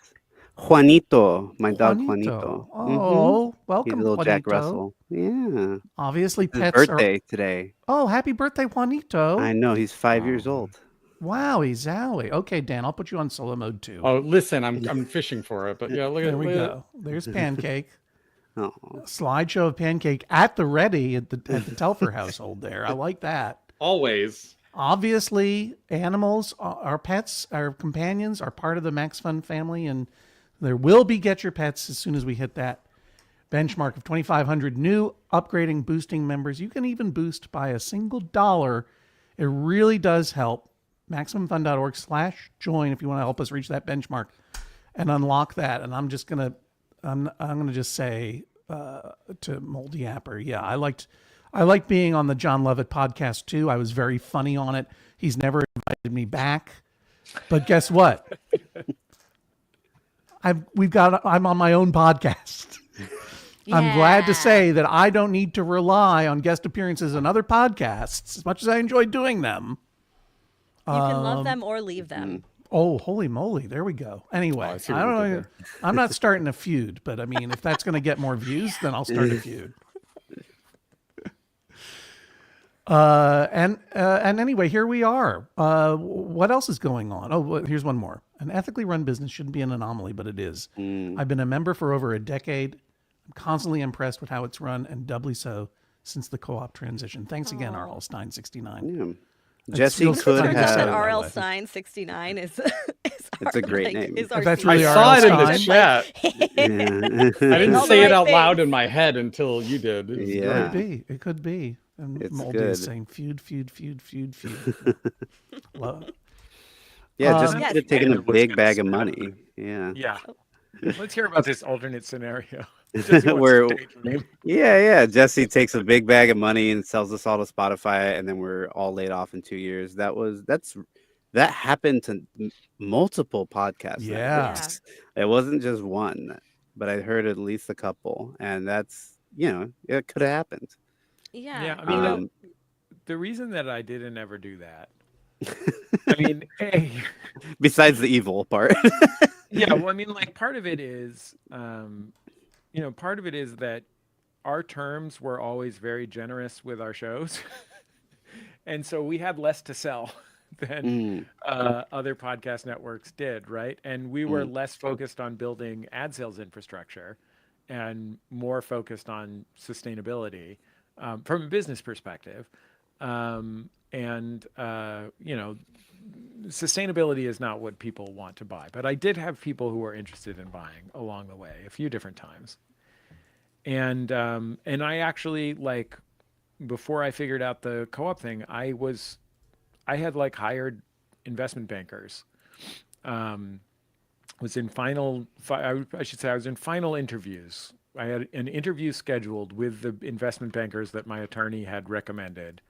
Juanito, my dog Juanito. Oh, He's a welcome, little Jack Juanito. Russell. Yeah. Obviously, It's his pets are. birthday today. Oh, happy birthday, Juanito. I know, he's 5 years old. Wowie zowie. Okay, Dan, I'll put you on solo mode too. Oh, listen, I'm fishing for it, but yeah, look There at we look at- go. There's Pancake. Oh. Slideshow of Pancake at the ready at the Telfer household there. I like that. Always. Obviously, animals, our pets, our companions are part of the MaxFun family, and there will be Get Your Pets as soon as we hit that benchmark of 2,500 new upgrading, boosting members. You can even boost by a single $1. It really does help. MaximumFun.org/join if you want to help us reach that benchmark and unlock that. And I'm gonna just say to Moldy Apper, yeah, I liked being on the John Lovett podcast too. I was very funny on it. He's never invited me back, but guess what? I'm on my own podcast. I'm glad to say that I don't need to rely on guest appearances on other podcasts as much as I enjoy doing them. You can love them or leave them. Oh, holy moly. There we go. Anyway, I see I what don't we did know. there. I'm not starting a feud, but I mean, if that's going to get more views, then I'll start a feud. And anyway, here we are. What else is going on? Oh, here's one more. An ethically run business shouldn't be an anomaly, but it is. I've been a member for over a decade. I'm constantly impressed with how it's run, and doubly so since the co-op transition. Thanks again, R.L. Stein 69. Yeah. Jesse real could funny Turns to out say that that R.L. way. Stein 69 is It's a great name. Is our That's I really saw it in R.L. the Stein? chat. I didn't all the say it right out loud things. in my head until you did. It was Yeah. It great. could be. It could be. And It's Moldy is good. saying feud. Love. Yeah, just Yes. could have taken a And what's big gonna bag of snap. money. Yeah. Yeah. Let's hear about this alternate scenario. Jesse wants Where- to daydream. Yeah. Jesse takes a big bag of money and sells us all to Spotify, and then we're all laid off in 2 years. That happened to multiple podcasts. Yeah. networks. It wasn't just one, but I heard at least a couple, and that's it could have happened. Yeah, I mean, Um, the reason that I didn't ever do that, I mean, A, Besides the evil part. yeah, well, I mean, like part of it is, part of it is that our terms were always very generous with our shows. And so we had less to sell than other podcast networks did, right? And we were less focused on building ad sales infrastructure and more focused on sustainability from a business perspective. Sustainability is not what people want to buy, but I did have people who were interested in buying along the way a few different times. And I actually, like, before I figured out the co-op thing, I had like hired investment bankers. Was in final interviews. I had an interview scheduled with the investment bankers that my attorney had recommended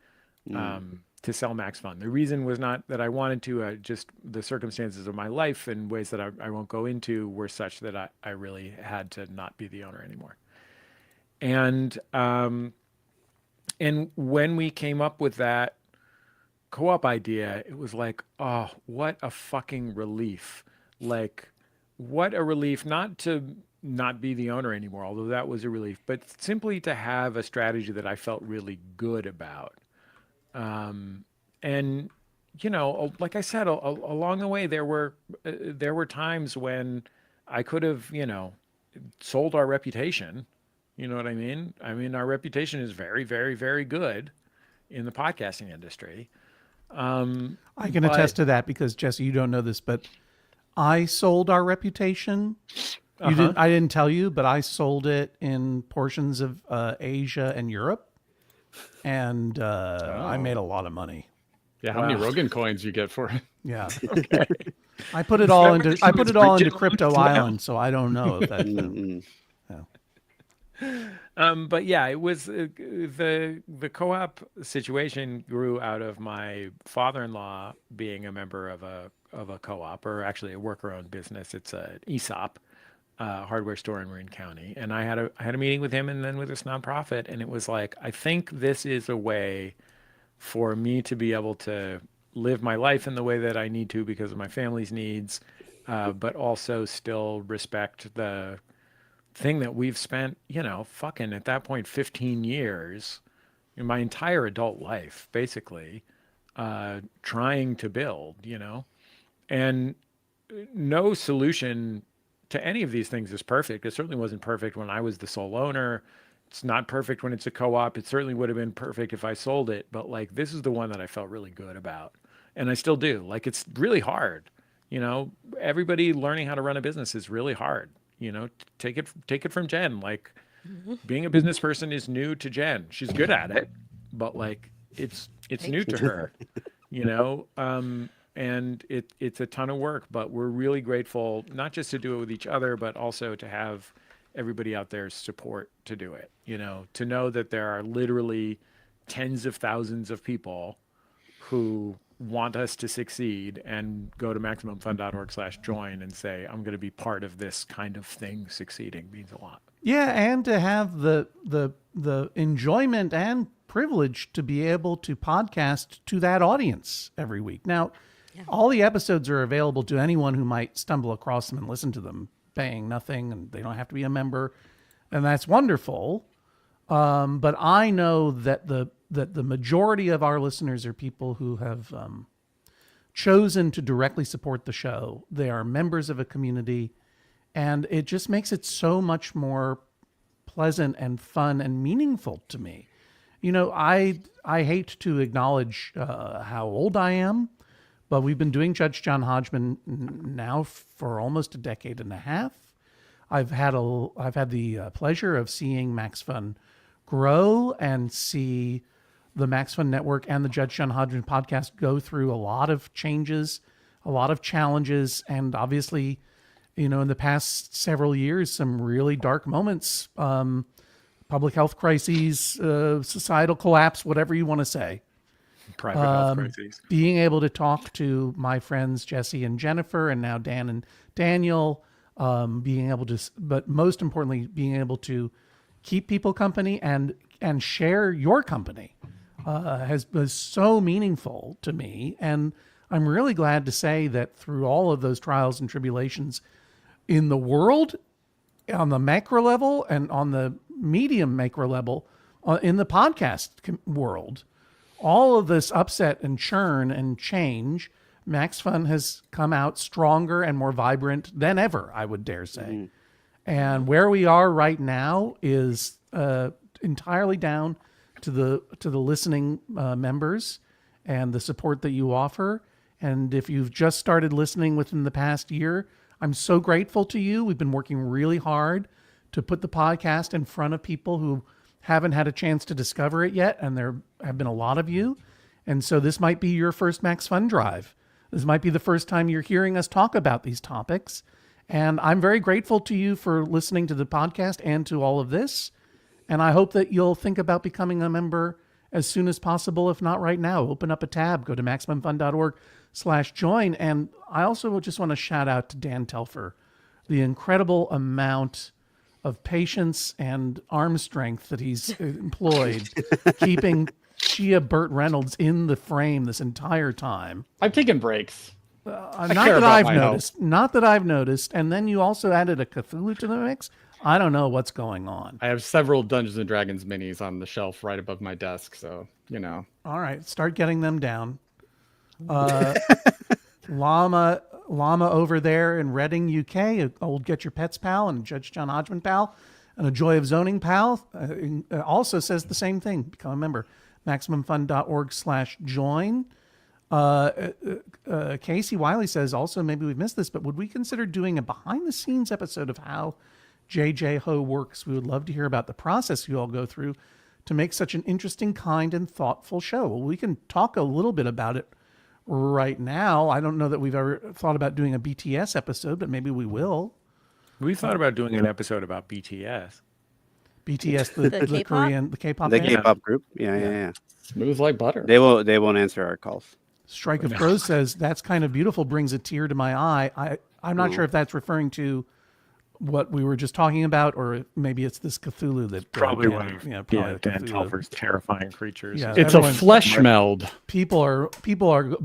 to sell MaxFun. The reason was not that I wanted to, just the circumstances of my life in ways that I won't go into were such that I really had to not be the owner anymore. And when we came up with that co-op idea, it was like, oh, what a fucking relief. Like, what a relief not to not be the owner anymore, although that was a relief, but simply to have a strategy that I felt really good about. And, like I said, along the way, there were times when I could have, sold our reputation. You know what I mean? I mean, our reputation is very, very, very good in the podcasting industry. I can attest to that because, Jesse, you don't know this, but I sold our reputation. I didn't tell you, but I sold it in portions of Asia and Europe, and I made a lot of money. Yeah, how many Rogan coins you get for it? Yeah. I put it all into regional Crypto now? Island, so I don't know if that. But yeah, it was the co-op situation grew out of my father-in-law being a member of a co-op, or actually a worker-owned business. It's an ESOP, hardware store in Marin County, and I had a meeting with him and then with this nonprofit, and it was like, I think this is a way for me to be able to live my life in the way that I need to because of my family's needs, but also still respect the thing that we've spent, fucking at that point, 15 years, in my entire adult life, basically, trying to build, and no solution to any of these things is perfect. It certainly wasn't perfect when I was the sole owner. It's not perfect when it's a co-op. It certainly would have been perfect if I sold it, but like this is the one that I felt really good about. And I still do. Like it's really hard. Everybody learning how to run a business is really hard. Take it from Jen. Like being a business person is new to Jen. She's good at it, but like it's new to her, and it's a ton of work, but we're really grateful not just to do it with each other, but also to have everybody out there's support to do it, to know that there are literally tens of thousands of people who want us to succeed and go to MaximumFun.org/join and say, I'm going to be part of this kind of thing succeeding means a lot. Yeah, and to have the enjoyment and privilege to be able to podcast to that audience every week. Now, all the episodes are available to anyone who might stumble across them and listen to them, paying nothing, and they don't have to be a member, and that's wonderful. But I know that the majority of our listeners are people who have chosen to directly support the show. They are members of a community, and it just makes it so much more pleasant and fun and meaningful to me. I hate to acknowledge how old I am, but we've been doing Judge John Hodgman now for almost a decade and a half. I've had the pleasure of seeing MaxFun grow and see the MaxFun Network and the Judge John Hodgman podcast go through a lot of changes, a lot of challenges, and obviously, in the past several years, some really dark moments, public health crises, societal collapse, whatever you want to say. Private health crises. Being able to talk to my friends Jesse and Jennifer, and now Dan and Daniel, being able to, but most importantly, being able to keep people company and share your company was so meaningful to me. And I'm really glad to say that through all of those trials and tribulations in the world, on the macro level and on the medium macro level, in the podcast world, all of this upset and churn and change, MaxFun has come out stronger and more vibrant than ever, I would dare say. Mm-hmm. And where we are right now is entirely down to the listening members and the support that you offer. And if you've just started listening within the past year, I'm so grateful to you. We've been working really hard to put the podcast in front of people who haven't had a chance to discover it yet, and there have been a lot of you. And so this might be your first MaxFunDrive. This might be the first time you're hearing us talk about these topics. And I'm very grateful to you for listening to the podcast and to all of this. And I hope that you'll think about becoming a member as soon as possible, if not right now. Open up a tab, go to MaximumFun.org/join. And I also just want to shout out to Dan Telfer, the incredible amount of patience and arm strength that he's employed, keeping Chia Burt Reynolds in the frame this entire time. I've taken breaks. Not that I've noticed. And then you also added a Cthulhu to the mix. I don't know what's going on. I have several Dungeons and Dragons minis on the shelf right above my desk, so All right, start getting them down. Llama over there in Reading, UK, old Get Your Pets pal and Judge John Hodgman pal, and a Joy of Zoning pal, also says the same thing. Become a member. MaximumFun.org/join. Casey Wiley says also, maybe we've missed this, but would we consider doing a behind-the-scenes episode of how JJHo works? We would love to hear about the process you all go through to make such an interesting, kind, and thoughtful show. Well, we can talk a little bit about it right now. I don't know that we've ever thought about doing a BTS episode, but maybe we will. We thought about doing an episode about BTS. BTS, the K-pop? Korean, the K-pop The band? K-pop group. Yeah. smooth like butter. They won't answer our calls. Strike of Crows says, that's kind of beautiful, brings a tear to my eye. I'm not sure if that's referring to what we were just talking about, or maybe it's this Cthulhu that Probably Dan, one of probably Dan Cthulhu. Telfer's terrifying creatures. Yeah, It's a everyone's- flesh meld. People are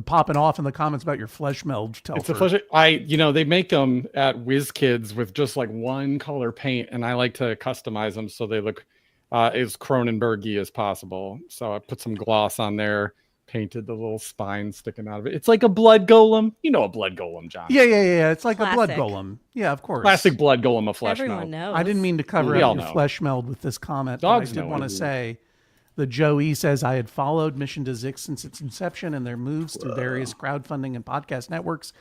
popping off in the comments about your flesh meld. It's a Telfer. flesh. They make them at WizKids with just like one color paint, and I like to customize them so they look as Cronenberg-y as possible. So I put some gloss on there, painted the little spine sticking out of it. It's like a blood golem. You know a blood golem, John. Yeah. It's like a blood Classic. golem. Yeah, of course. Classic blood golem of flesh Everyone meld. knows. I didn't mean to cover We up all your know. flesh meld with this comment. Dogs but I did know want it. to say the Joe E says, I had followed Mission to Zix since its inception and their moves through various crowdfunding and podcast networks.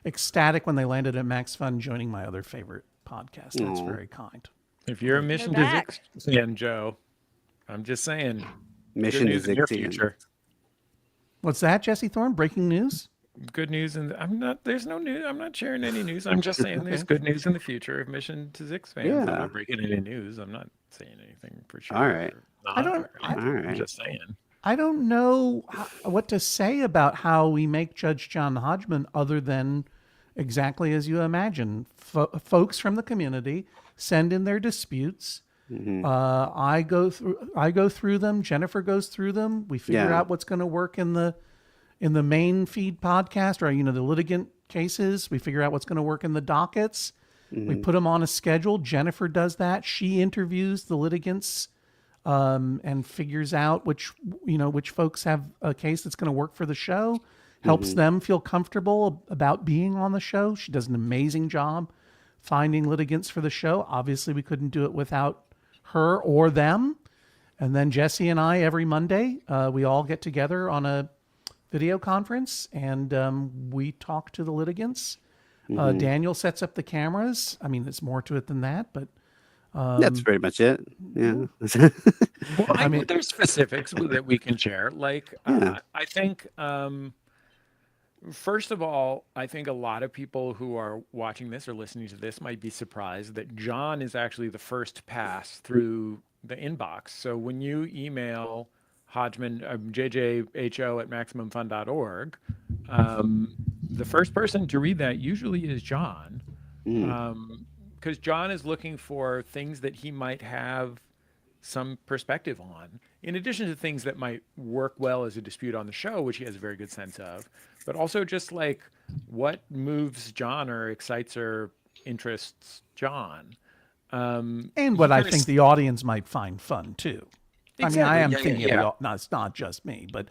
Ecstatic when they landed at MaxFun, joining my other favorite podcast. That's very kind. If you're a Mission to back. Zix fan, Joe, I'm just saying. Mission good to news in your Zixian. future. What's that, Jesse Thorne? Breaking news? Good news, and there's no news. I'm not sharing any news. I'm just saying there's good news in the future of Mission to Zix fans. I'm Yeah. not breaking any news. I'm not saying anything for sure. All right. I don't- I'm right. just saying. I don't know what to say about how we make Judge John Hodgman other than exactly as you imagine. Folks from the community send in their disputes. I go through them. Jennifer goes through them. We figure Yeah. out what's going to work in the main feed podcast, or the litigant cases. We figure out what's going to work in the dockets. We put them on a schedule. Jennifer does that. She interviews the litigants and figures out which folks have a case that's going to work for the show. Helps them feel comfortable about being on the show. She does an amazing job finding litigants for the show. Obviously, we couldn't do it without her or them. And then Jesse and I, every Monday, we all get together on a video conference and we talk to the litigants. Daniel sets up the cameras. I mean, it's more to it than that, but That's pretty much it. Yeah. Well, I mean, there's specifics that we can share. Like, I think, first of all, I think a lot of people who are watching this or listening to this might be surprised that John is actually the first pass through the inbox. So when you email Hodgman, JJHo at MaximumFun.org, the first person to read that usually is John. Because John is looking for things that he might have some perspective on, in addition to things that might work well as a dispute on the show, which he has a very good sense of, but also just like what moves John or excites or interests John. and what I think the audience might find fun too. Exactly. I mean, I am Yeah, thinking yeah. of no, it's not just me, but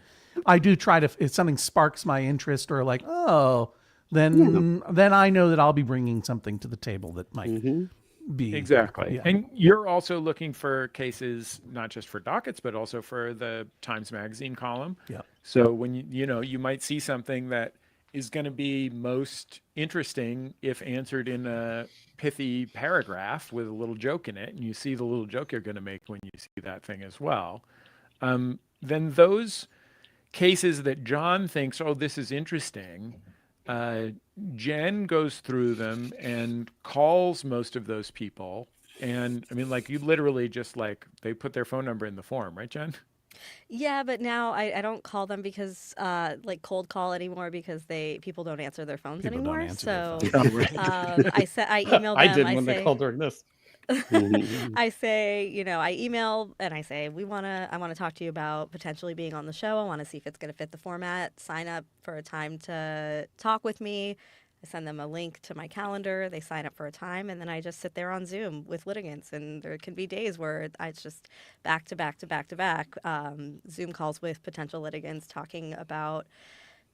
I do try to, if something sparks my interest or like, then I know that I'll be bringing something to the table that might be Exactly. Yeah. And you're also looking for cases, not just for dockets, but also for the Times Magazine column. Yeah. So when you might see something that is going to be most interesting if answered in a pithy paragraph with a little joke in it, and you see the little joke you're going to make when you see that thing as well, then those cases that John thinks, oh, this is interesting, Jen goes through them and calls most of those people. And I mean, like, you literally just like, they put their phone number in the form, right, Jen? Yeah, but now I don't call them because like cold call anymore because people don't answer their phones People don't anymore. answer their So phones. I email them. I did when say, they called during this. I say, I email and I say, I want to talk to you about potentially being on the show. I want to see if it's going to fit the format. Sign up for a time to talk with me. I send them a link to my calendar. They sign up for a time, and then I just sit there on Zoom with litigants. And there can be days where it's just back to back to back to back Zoom calls with potential litigants talking about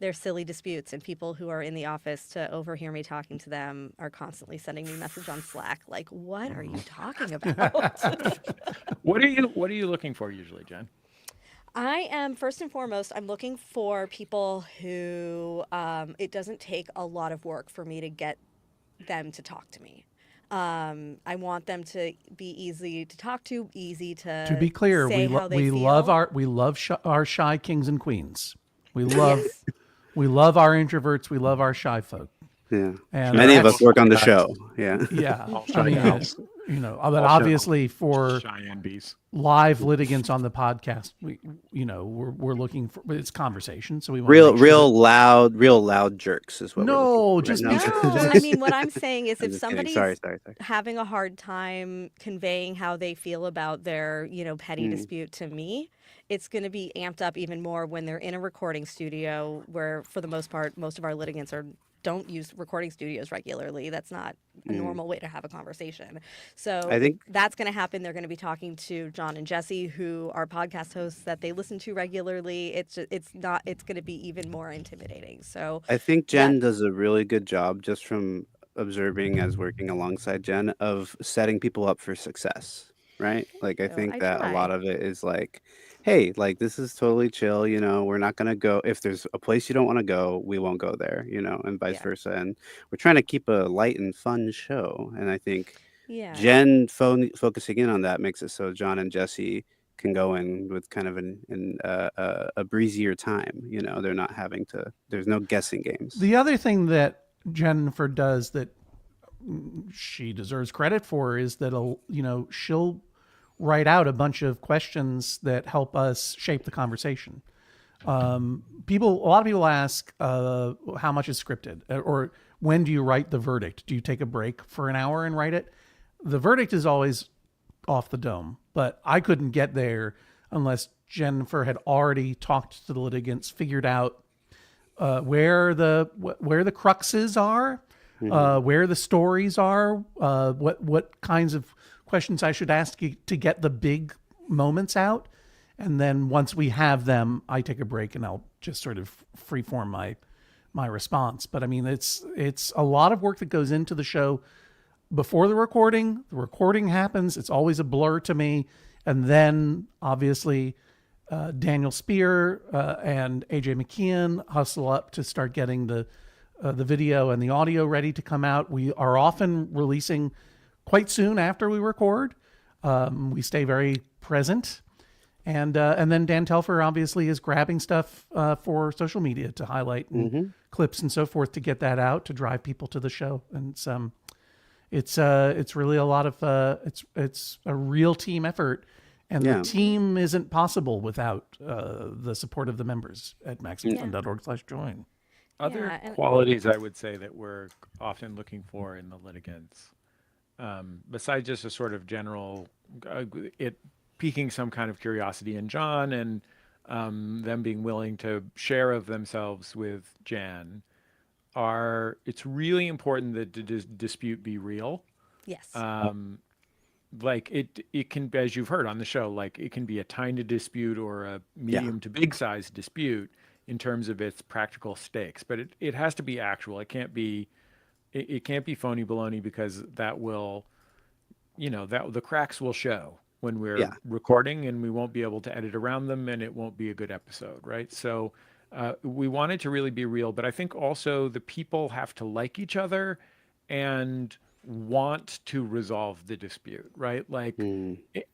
their silly disputes, and people who are in the office to overhear me talking to them are constantly sending me message on Slack like, what are you talking about? What are you looking for usually, Jen? I am, first and foremost, I'm looking for people who it doesn't take a lot of work for me to get them to talk to me. I want them to be easy to talk to, easy to be clear, say how they love feel. our shy kings and queens. We love our introverts. We love our shy folk. Yeah. And Many of that's- us work on the Guys. show. Yeah. Yeah, I'll I show mean, you guys. but I'll show obviously for Cheyenne bees. live litigants on the podcast, we're looking for it's conversation, so we want Real loud jerks is what we're No, looking for. just right No, now. I mean, what I'm saying is I'm if just kidding. somebody's Sorry. having a hard time conveying how they feel about their, petty dispute to me, it's going to be amped up even more when they're in a recording studio where, for the most part, most of our litigants don't use recording studios regularly. That's not a normal way to have a conversation. So I think- that's going to happen. They're going to be talking to John and Jesse, who are podcast hosts that they listen to regularly. It's going to be even more intimidating. So I think Jen does a really good job, just from observing as working alongside Jen, of setting people up for success, right? Like, I So think I that a try. lot of it is like, hey, like, this is totally chill, we're not going to go, if there's a place you don't want to go, we won't go there, and vice Yeah. versa. And we're trying to keep a light and fun show. And I think Yeah. Jen focusing in on that makes it so John and Jesse can go in with kind of a breezier time. They're not having to. There's no guessing games. The other thing that Jennifer does that she deserves credit for is that she'll write out a bunch of questions that help us shape the conversation. A lot of people ask how much is scripted, or when do you write the verdict? Do you take a break for an hour and write it? The verdict is always off the dome, but I couldn't get there unless Jennifer had already talked to the litigants, figured out where the cruxes are, where the stories are, what kinds of questions I should ask you to get the big moments out. And then once we have them, I take a break and I'll just sort of freeform my response. But I mean, it's a lot of work that goes into the show before the recording. The recording happens. It's always a blur to me. And then obviously Daniel Spear and AJ McKeon hustle up to start getting the video and the audio ready to come out. We are often releasing quite soon after we record. We stay very present. And then Dan Telfer obviously is grabbing stuff for social media to highlight and clips and so forth to get that out, to drive people to the show. And it's really a lot of it's a real team effort, and the team isn't possible without the support of the members at maxfun.org/join. Other qualities I would say that we're often looking for in the litigants, besides just a sort of general, it piquing some kind of curiosity in John and them being willing to share of themselves with Jan, it's really important that the dispute be real. Yes. Like it can, as you've heard on the show, like it can be a tiny dispute or a medium to big size dispute in terms of its practical stakes, but it has to be actual. It can't be phony baloney, because that will, that the cracks will show when we're recording, and we won't be able to edit around them, and it won't be a good episode, right? So we want it to really be real, but I think also the people have to like each other and want to resolve the dispute, right? Like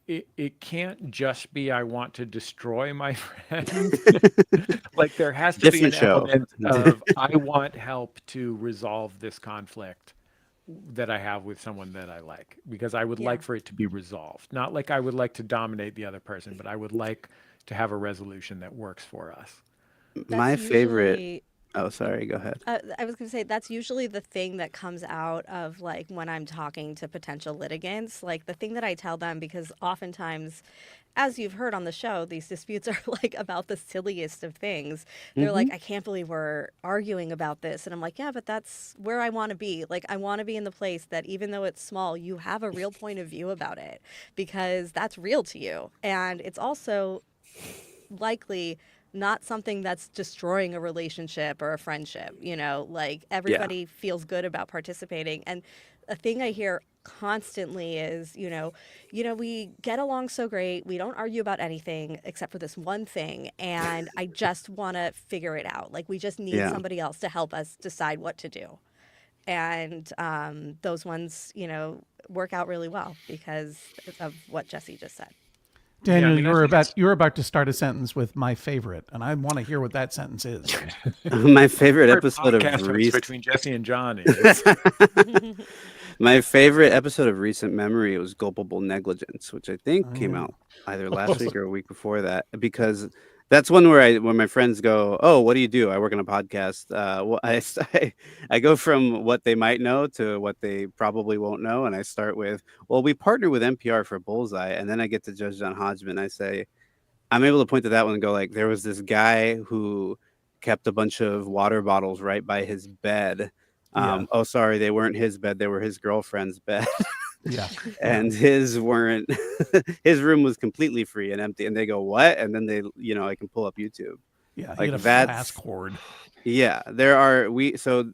it can't just be, I want to destroy my friend. Like there has to be an element of, I want help to resolve this conflict that I have with someone that I like, because I would like for it to be resolved. Not like I would like to dominate the other person, but I would like to have a resolution that works for us. My favorite. Oh, sorry. Go ahead. I was going to say that's usually the thing that comes out of like when I'm talking to potential litigants, like the thing that I tell them, because oftentimes, as you've heard on the show, these disputes are like about the silliest of things. They're like, I can't believe we're arguing about this. And I'm like, yeah, but that's where I want to be. Like, I want to be in the place that even though it's small, you have a real point of view about it, because that's real to you. And it's also likely not something that's destroying a relationship or a friendship, like everybody feels good about participating. And a thing I hear constantly is, we get along so great. We don't argue about anything except for this one thing. And I just want to figure it out. Like we just need somebody else to help us decide what to do. And those ones, work out really well because of what Jesse just said. Daniel, I mean, you were about to start a sentence with my favorite, and I want to hear what that sentence is. My favorite episode of podcast host recent between Jesse and John is my favorite episode of recent memory was Culpable Negligence, which I think came Oh. out either last week or a week before that, because that's one where when my friends go, "Oh, what do you do?" I work on a podcast. Well, I go from what they might know to what they probably won't know, and I start with, "Well, we partner with NPR for Bullseye," and then I get to Judge John Hodgman. I say, I'm able to point to that one and go like, there was this guy who kept a bunch of water bottles right by his bed. Yeah. Oh, sorry, they weren't his bed; they were his girlfriend's bed. Yeah. And his weren't. His room was completely free and empty. And they go, what? And then they, I can pull up YouTube. Yeah. Like He had a that's fast cord. Yeah, so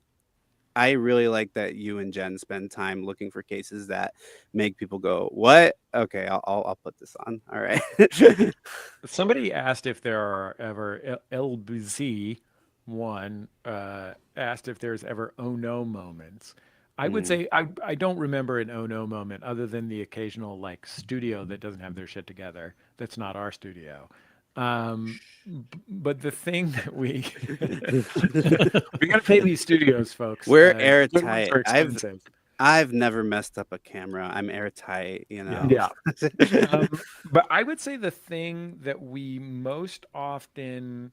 I really like that you and Jen spend time looking for cases that make people go, what? Okay, I'll put this on. All right. somebody asked if there are ever LBZ one asked if there's ever oh no moments. I would say I don't remember an oh no moment other than the occasional like studio that doesn't have their shit together. That's not our studio. But the thing that we got to pay these studios, folks. We're good ones airtight. are expensive. I've never messed up a camera. I'm airtight, Yeah. But I would say the thing that we most often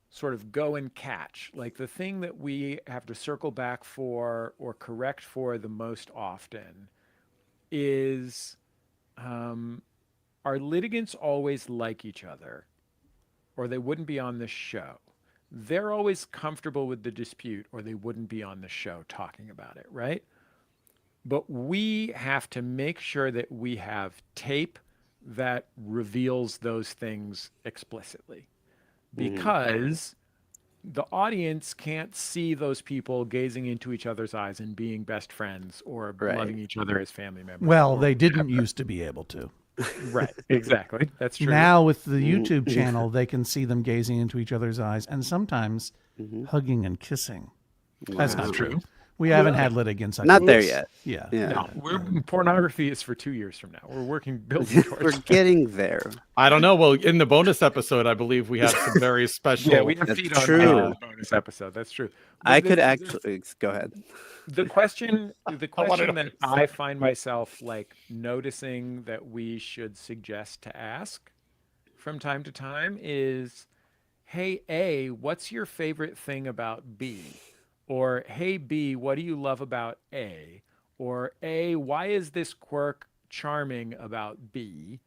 sort of go and catch, like the thing that we have to circle back for or correct for the most often is our litigants always like each other or they wouldn't be on the show. They're always comfortable with the dispute or they wouldn't be on the show talking about it, right? But we have to make sure that we have tape that reveals those things explicitly because the audience can't see those people gazing into each other's eyes and being best friends or loving each other as family members. Well, they didn't used to be able to. Right, exactly. That's true. Now with the YouTube channel, they can see them gazing into each other's eyes and sometimes hugging and kissing. That's not true. We haven't had litigants. Not there yet. Yeah. No, pornography is for 2 years from now. We're building towards We're getting there. I don't know. Well, in the bonus episode, I believe we have some very special. Yeah, we have That's feet true. on the bonus episode. That's true. But I could actually go ahead. The question that I find myself like noticing that we should suggest to ask from time to time is, hey, A, what's your favorite thing about B? Or, hey, B, what do you love about A? Or, A, why is this quirk charming about B?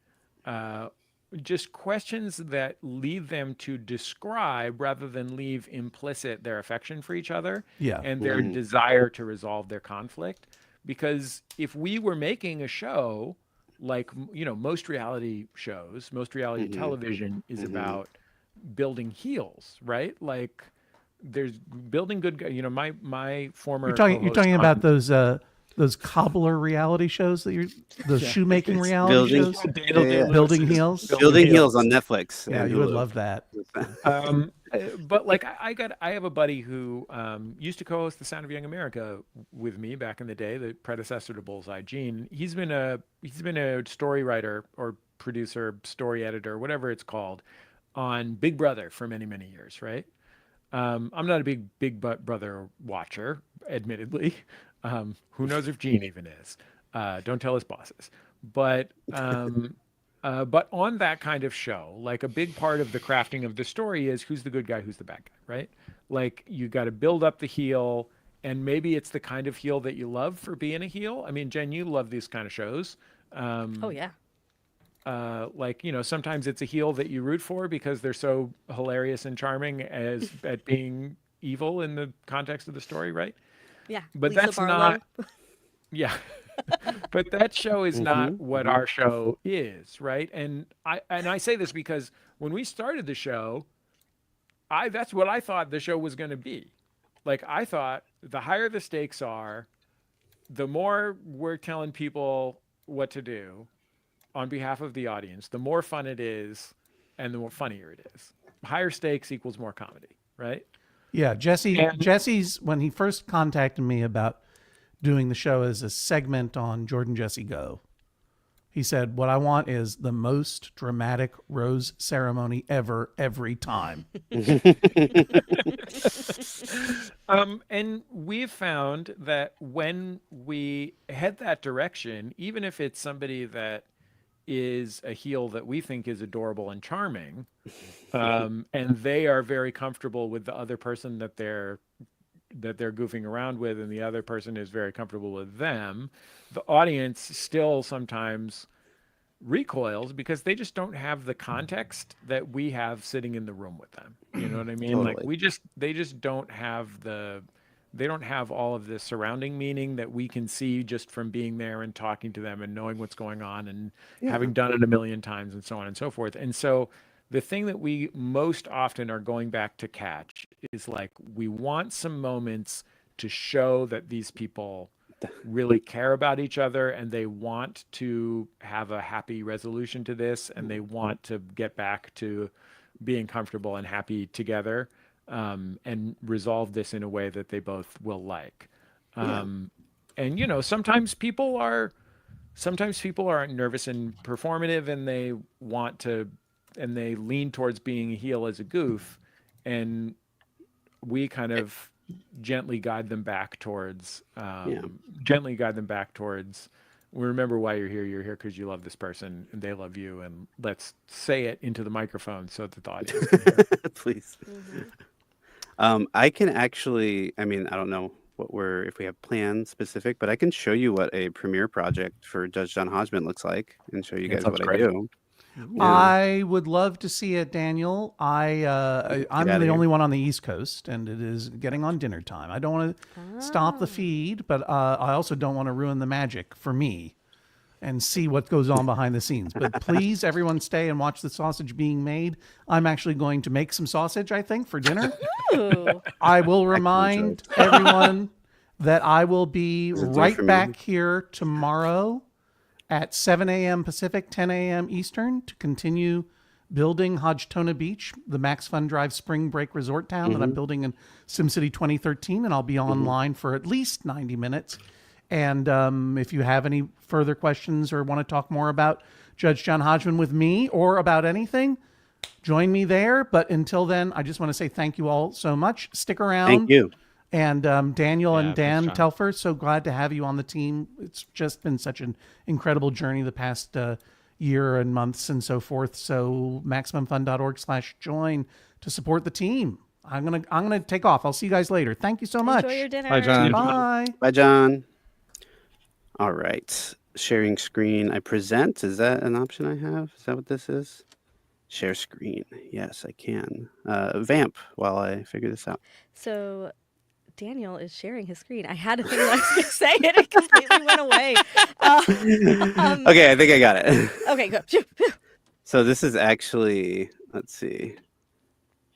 Just questions that lead them to describe rather than leave implicit their affection for each other and their desire to resolve their conflict. Because if we were making a show like, most reality shows, most reality television is about building heels, right? Like, there's building good. My former. You're talking about those cobbler reality shows those shoemaking reality shows. Building heels. Building Heels on Netflix. Yeah, you would love that. But like I have a buddy who used to co-host The Sound of Young America with me back in the day, the predecessor to Bullseye. Gene. He's been a story writer or producer, story editor, whatever it's called, on Big Brother for many, many years, right? I'm not a big Brother watcher, admittedly. Who knows if Gene even is? Don't tell his bosses. But on that kind of show, like a big part of the crafting of the story is who's the good guy, who's the bad guy, right? Like you got to build up the heel, and maybe it's the kind of heel that you love for being a heel. I mean, Jen, you love these kind of shows. Oh yeah. Sometimes it's a heel that you root for because they're so hilarious and charming at being evil in the context of the story, right? Yeah. But Lisa that's Barlow. not. Yeah. But that show is not what our show is, right? And I say this because when we started the show, that's what I thought the show was going to be. Like I thought the higher the stakes are, the more we're telling people what to do on behalf of the audience, the more fun it is and the more funnier it is. Higher stakes equals more comedy, right? Yeah, Jesse's when he first contacted me about doing the show as a segment on Jordan Jesse Go, He said, "What I want is the most dramatic rose ceremony ever, every time." And we've found that when we head that direction, even if it's somebody that is a heel that we think is adorable and charming, and they are very comfortable with the other person that they're goofing around with, and the other person is very comfortable with them, the audience still sometimes recoils because they just don't have the context that we have sitting in the room with them. You know what I mean? Like Totally. they just don't have they don't have all of the surrounding meaning that we can see just from being there and talking to them and knowing what's going on and Yeah. having done it a million times and so on and so forth. And so the thing that we most often are going back to catch is like, we want some moments to show that these people really care about each other and they want to have a happy resolution to this and they want to get back to being comfortable and happy together, and resolve this in a way that they both will like. And you know, sometimes people are nervous and performative and they want to, and they lean towards being a heel as a goof, and we kind of gently guide them back towards we remember why you're here because you love this person and they love you, and let's say it into the microphone so that the audience can hear. Please. I can actually, I mean, I don't know if we have plans specific, but I can show you what a premiere project for Judge John Hodgman looks like and show you guys sounds what great. I do. Yeah. I would love to see it, Daniel. I'm outta the here. only one on the East Coast, and it is getting on dinner time. I don't want to stop the feed, but I also don't want to ruin the magic for me and see what goes on behind the scenes. But please, everyone, stay and watch the sausage being made. I'm actually going to make some sausage, I think, for dinner. Ooh. I will remind everyone that I will be Is it right for me? back here tomorrow at 7 a.m. Pacific, 10 a.m. Eastern to continue building Hodgtona Beach, the MaxFunDrive spring break resort town that I'm building in SimCity 2013, and I'll be online for at least 90 minutes. And if you have any further questions or want to talk more about Judge John Hodgman with me or about anything, join me there. But until then, I just want to say thank you all so much. Stick around. Thank you. And Daniel and Yeah, Dan thanks, John. Telfer, so glad to have you on the team. It's just been such an incredible journey the past year and months and so forth. So MaximumFun.org/join to support the team. I'm gonna take off. I'll see you guys later. Thank you so much. Enjoy your dinner. Bye, John. Bye. Bye, John. All right. Sharing screen. I present. Is that an option I have? Is that what this is? Share screen. Yes, I can. Vamp while I figure this out. So Daniel is sharing his screen. I had a thing that I was going to say and it completely went away. Okay, I think I got it. Okay, go. So this is actually, let's see.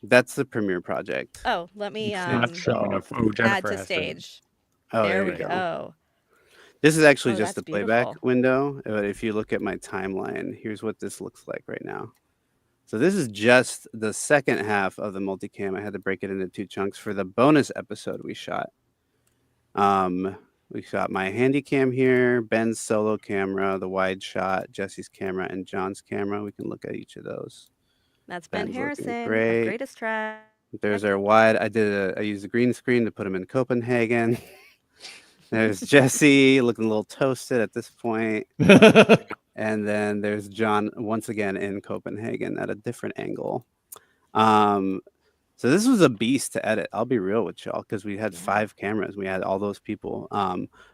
That's the premiere project. Oh, let me Not showing up. Oh, add Jennifer to has stage. Oh, there we we go. This is actually Oh, just that's the playback beautiful. window. But if you look at my timeline, here's what this looks like right now. So this is just the second half of the multicam. I had to break it into two chunks for the bonus episode we shot. We shot my handy cam here, Ben's solo camera, the wide shot, Jesse's camera, and John's camera. We can look at each of those. That's Ben Ben's looking Harrison, great. of Greatest Track. There's our wide. I used a green screen to put him in Copenhagen. There's Jesse looking a little toasted at this point. And then there's John once again in Copenhagen at a different angle. So this was a beast to edit. I'll be real with y'all, because we had 5 cameras. We had all those people.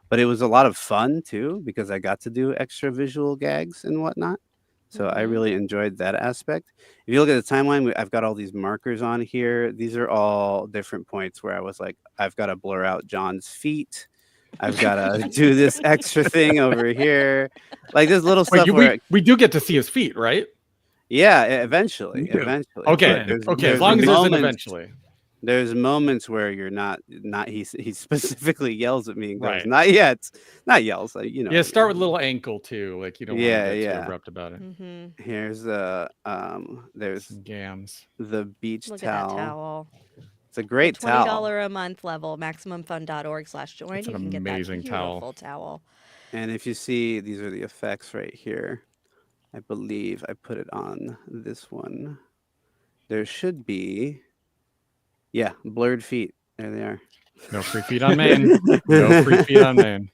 But it was a lot of fun too, because I got to do extra visual gags and whatnot. So I really enjoyed that aspect. If you look at the timeline, I've got all these markers on here. These are all different points where I was like, I've got to blur out John's feet. I've got to do this extra thing over here. Like this little stuff where we do get to see his feet, right? yeah, eventually. do. Okay. But Okay. As long as there's an moments- eventually. There's moments where you're not he specifically yells at me and goes, Right. not yet. Not yells, like, you know. Yeah. Start with a little ankle too. Like you don't want to get Yeah. too abrupt about it. Mm-hmm. Here's there's Gams. the beach Look at that towel. towel. It's a great $20 towel. a month level, MaximumFun.org/join. It's You an can get that amazing beautiful towel. And if you see, these are the effects right here. I believe I put it on this one. There should be, yeah, blurred feet. There they are. No free feet on Maine. No free feet on Maine.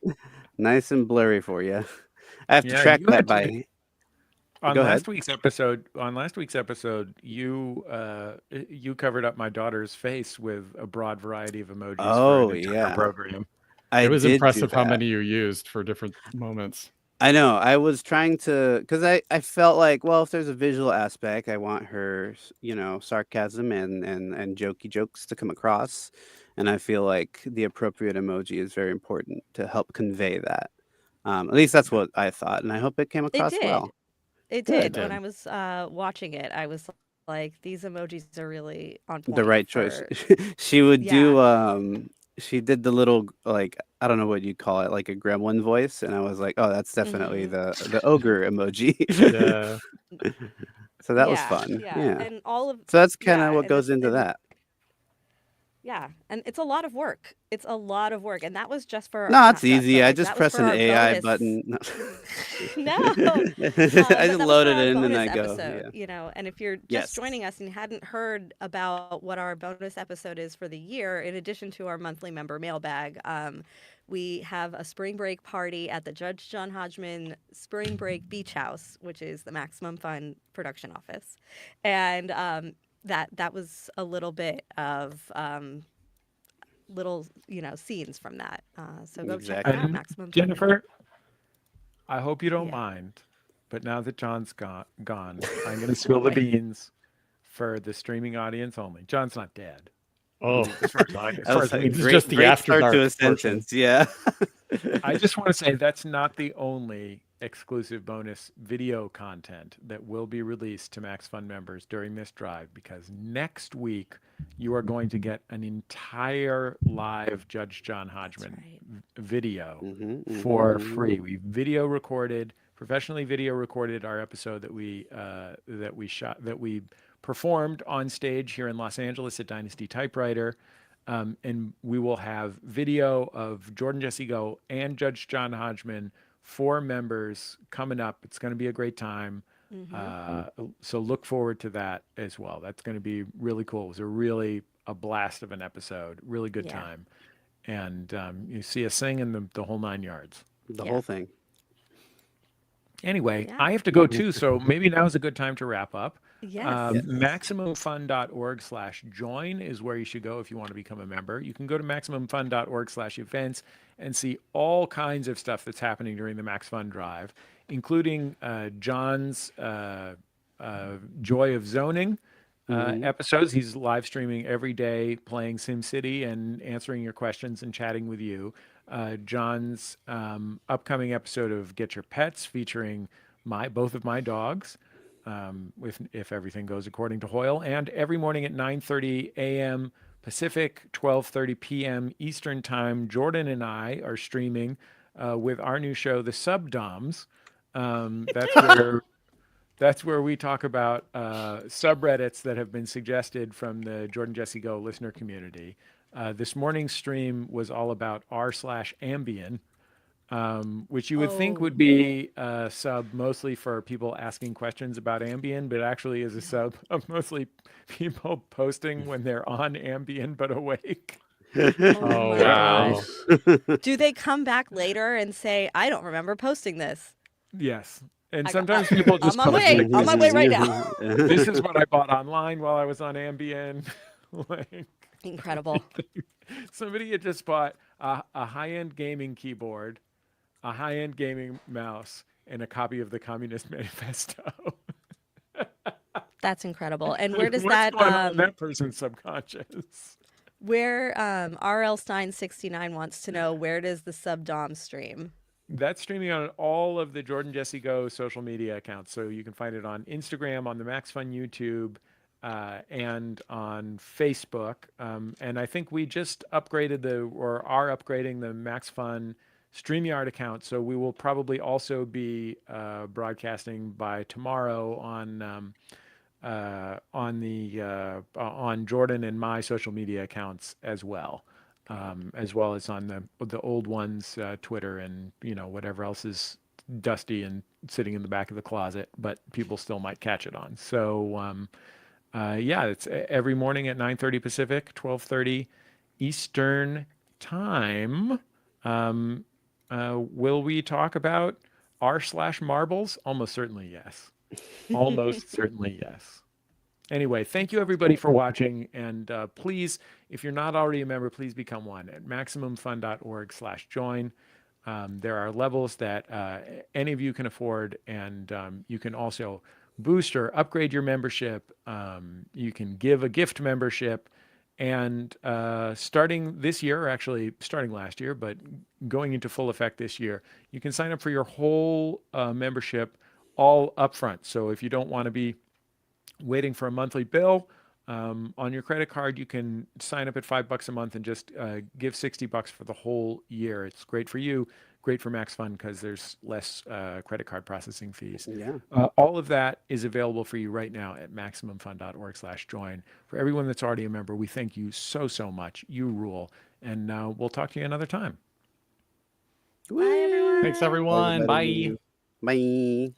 Nice and blurry for you. I have to Yeah, track you that had by. On Go ahead. last week's episode, you covered up my daughter's face with a broad variety of emojis for Oh an entire yeah, program. I It was did do impressive how that. many you used for different moments. I know. I was trying to, because I felt like, well, if there's a visual aspect, I want her, sarcasm and jokey jokes to come across, and I feel like the appropriate emoji is very important to help convey that. At least that's what I thought, and I hope it came It across did. well. It Good. did. When I was watching it, I was like, these emojis are really on point. The right choice. for- She would do Yeah. she did the little, like, I don't know what you'd call it, like a gremlin voice, and I was like, oh, that's definitely hmm the ogre emoji. Yeah. So that was Yeah. fun. Yeah. Yeah. And all of, So that's kind of yeah. what And goes it's, into and that. yeah. And it's a lot of work. It's a lot of work. And that was just for, No, it's not easy. I like, just that was press for an our AI bonus. button. No. No. I But just that was load for it our in and bonus I go. episode, Yeah. and if you're just Yes. joining us and you hadn't heard about what our bonus episode is for the year, in addition to our monthly member mailbag, we have a spring break party at the Judge John Hodgman Spring Break Beach House, which is the Maximum Fun production office. And that was a little bit of little, scenes from that. So go check Exactly. that out, And Maximum Fun. Jennifer, I hope you don't Yeah. mind, but now that John's gone, I'm going to spill the beans for the streaming audience only. John's not dead. Oh, As far as I, as I far was as we like, This is know. just the great after start to dark a portion. sentence. Yeah. I just want to say that's not the only exclusive bonus video content that will be released to MaxFun members during this drive, because next week you are going to get an entire live Judge John Hodgman right. video Mhm, for mhm. free. We professionally video recorded our episode that we performed on stage here in Los Angeles at Dynasty Typewriter. And we will have video of Jordan Jesse Go and Judge John Hodgman for members coming up. It's going to be a great time. So look forward to that as well. That's going to be really cool. It was a blast of an episode, really good Yeah. time. And you see us sing in the whole 9 yards. The Yeah. whole thing. Anyway, Yeah. I have to go too, so maybe now's a good time to wrap up. Yes. Yes. MaximumFun.org/join is where you should go if you want to become a member. You can go to MaximumFun.org/events and see all kinds of stuff that's happening during the MaxFun Drive, including John's Joy of Zoning episodes. He's live streaming every day, playing SimCity and answering your questions and chatting with you. John's upcoming episode of Get Your Pets, featuring both of my dogs, if everything goes according to Hoyle, and every morning at 9:30 a.m. Pacific, 12:30 p.m. Eastern Time, Jordan and I are streaming with our new show, The Subdoms. That's where we talk about subreddits that have been suggested from the Jordan Jesse Go listener community. This morning's stream was all about r/Ambien, which you would think would be a sub mostly for people asking questions about Ambien, but actually is a sub of mostly people posting when they're on Ambien but awake. Oh, my wow. gosh. Do they come back later and say, I don't remember posting this? Yes. And I got- sometimes people just on my way, post, on my way right now. this is what I bought online while I was on Ambien. Like, Incredible. somebody had just bought a high-end gaming keyboard, a high-end gaming mouse, and a copy of the Communist Manifesto. That's incredible. And where does What's that going on in that person's subconscious? where RL Stein 69 wants to know, where does the subdom stream? That's streaming on all of the Jordan Jesse Go social media accounts. So you can find it on Instagram, on the MaxFun YouTube, and on Facebook. And I think we just are upgrading the MaxFun StreamYard account. So we will probably also be broadcasting by tomorrow on on Jordan and my social media accounts as well as on the old ones, Twitter and whatever else is dusty and sitting in the back of the closet, but people still might catch it on. So yeah, it's every morning at 9:30 Pacific, 12:30 Eastern time. Will we talk about r/marbles? Almost certainly yes. Almost certainly yes. Anyway, thank you everybody for watching, and please, if you're not already a member, please become one at MaximumFun.org/join. There are levels that any of you can afford, and you can also boost or upgrade your membership. You can give a gift membership, and starting this year, or actually starting last year, but going into full effect this year, you can sign up for your whole membership all upfront. So if you don't want to be waiting for a monthly bill on your credit card, you can sign up at $5 a month and just give $60 for the whole year. It's great for you, great for MaxFun because there's less credit card processing fees. Yeah. All of that is available for you right now at MaximumFun.org/join. For everyone that's already a member, we thank you so much. You rule. And we'll talk to you another time. Bye, everyone. Thanks, everyone. Bye. Bye.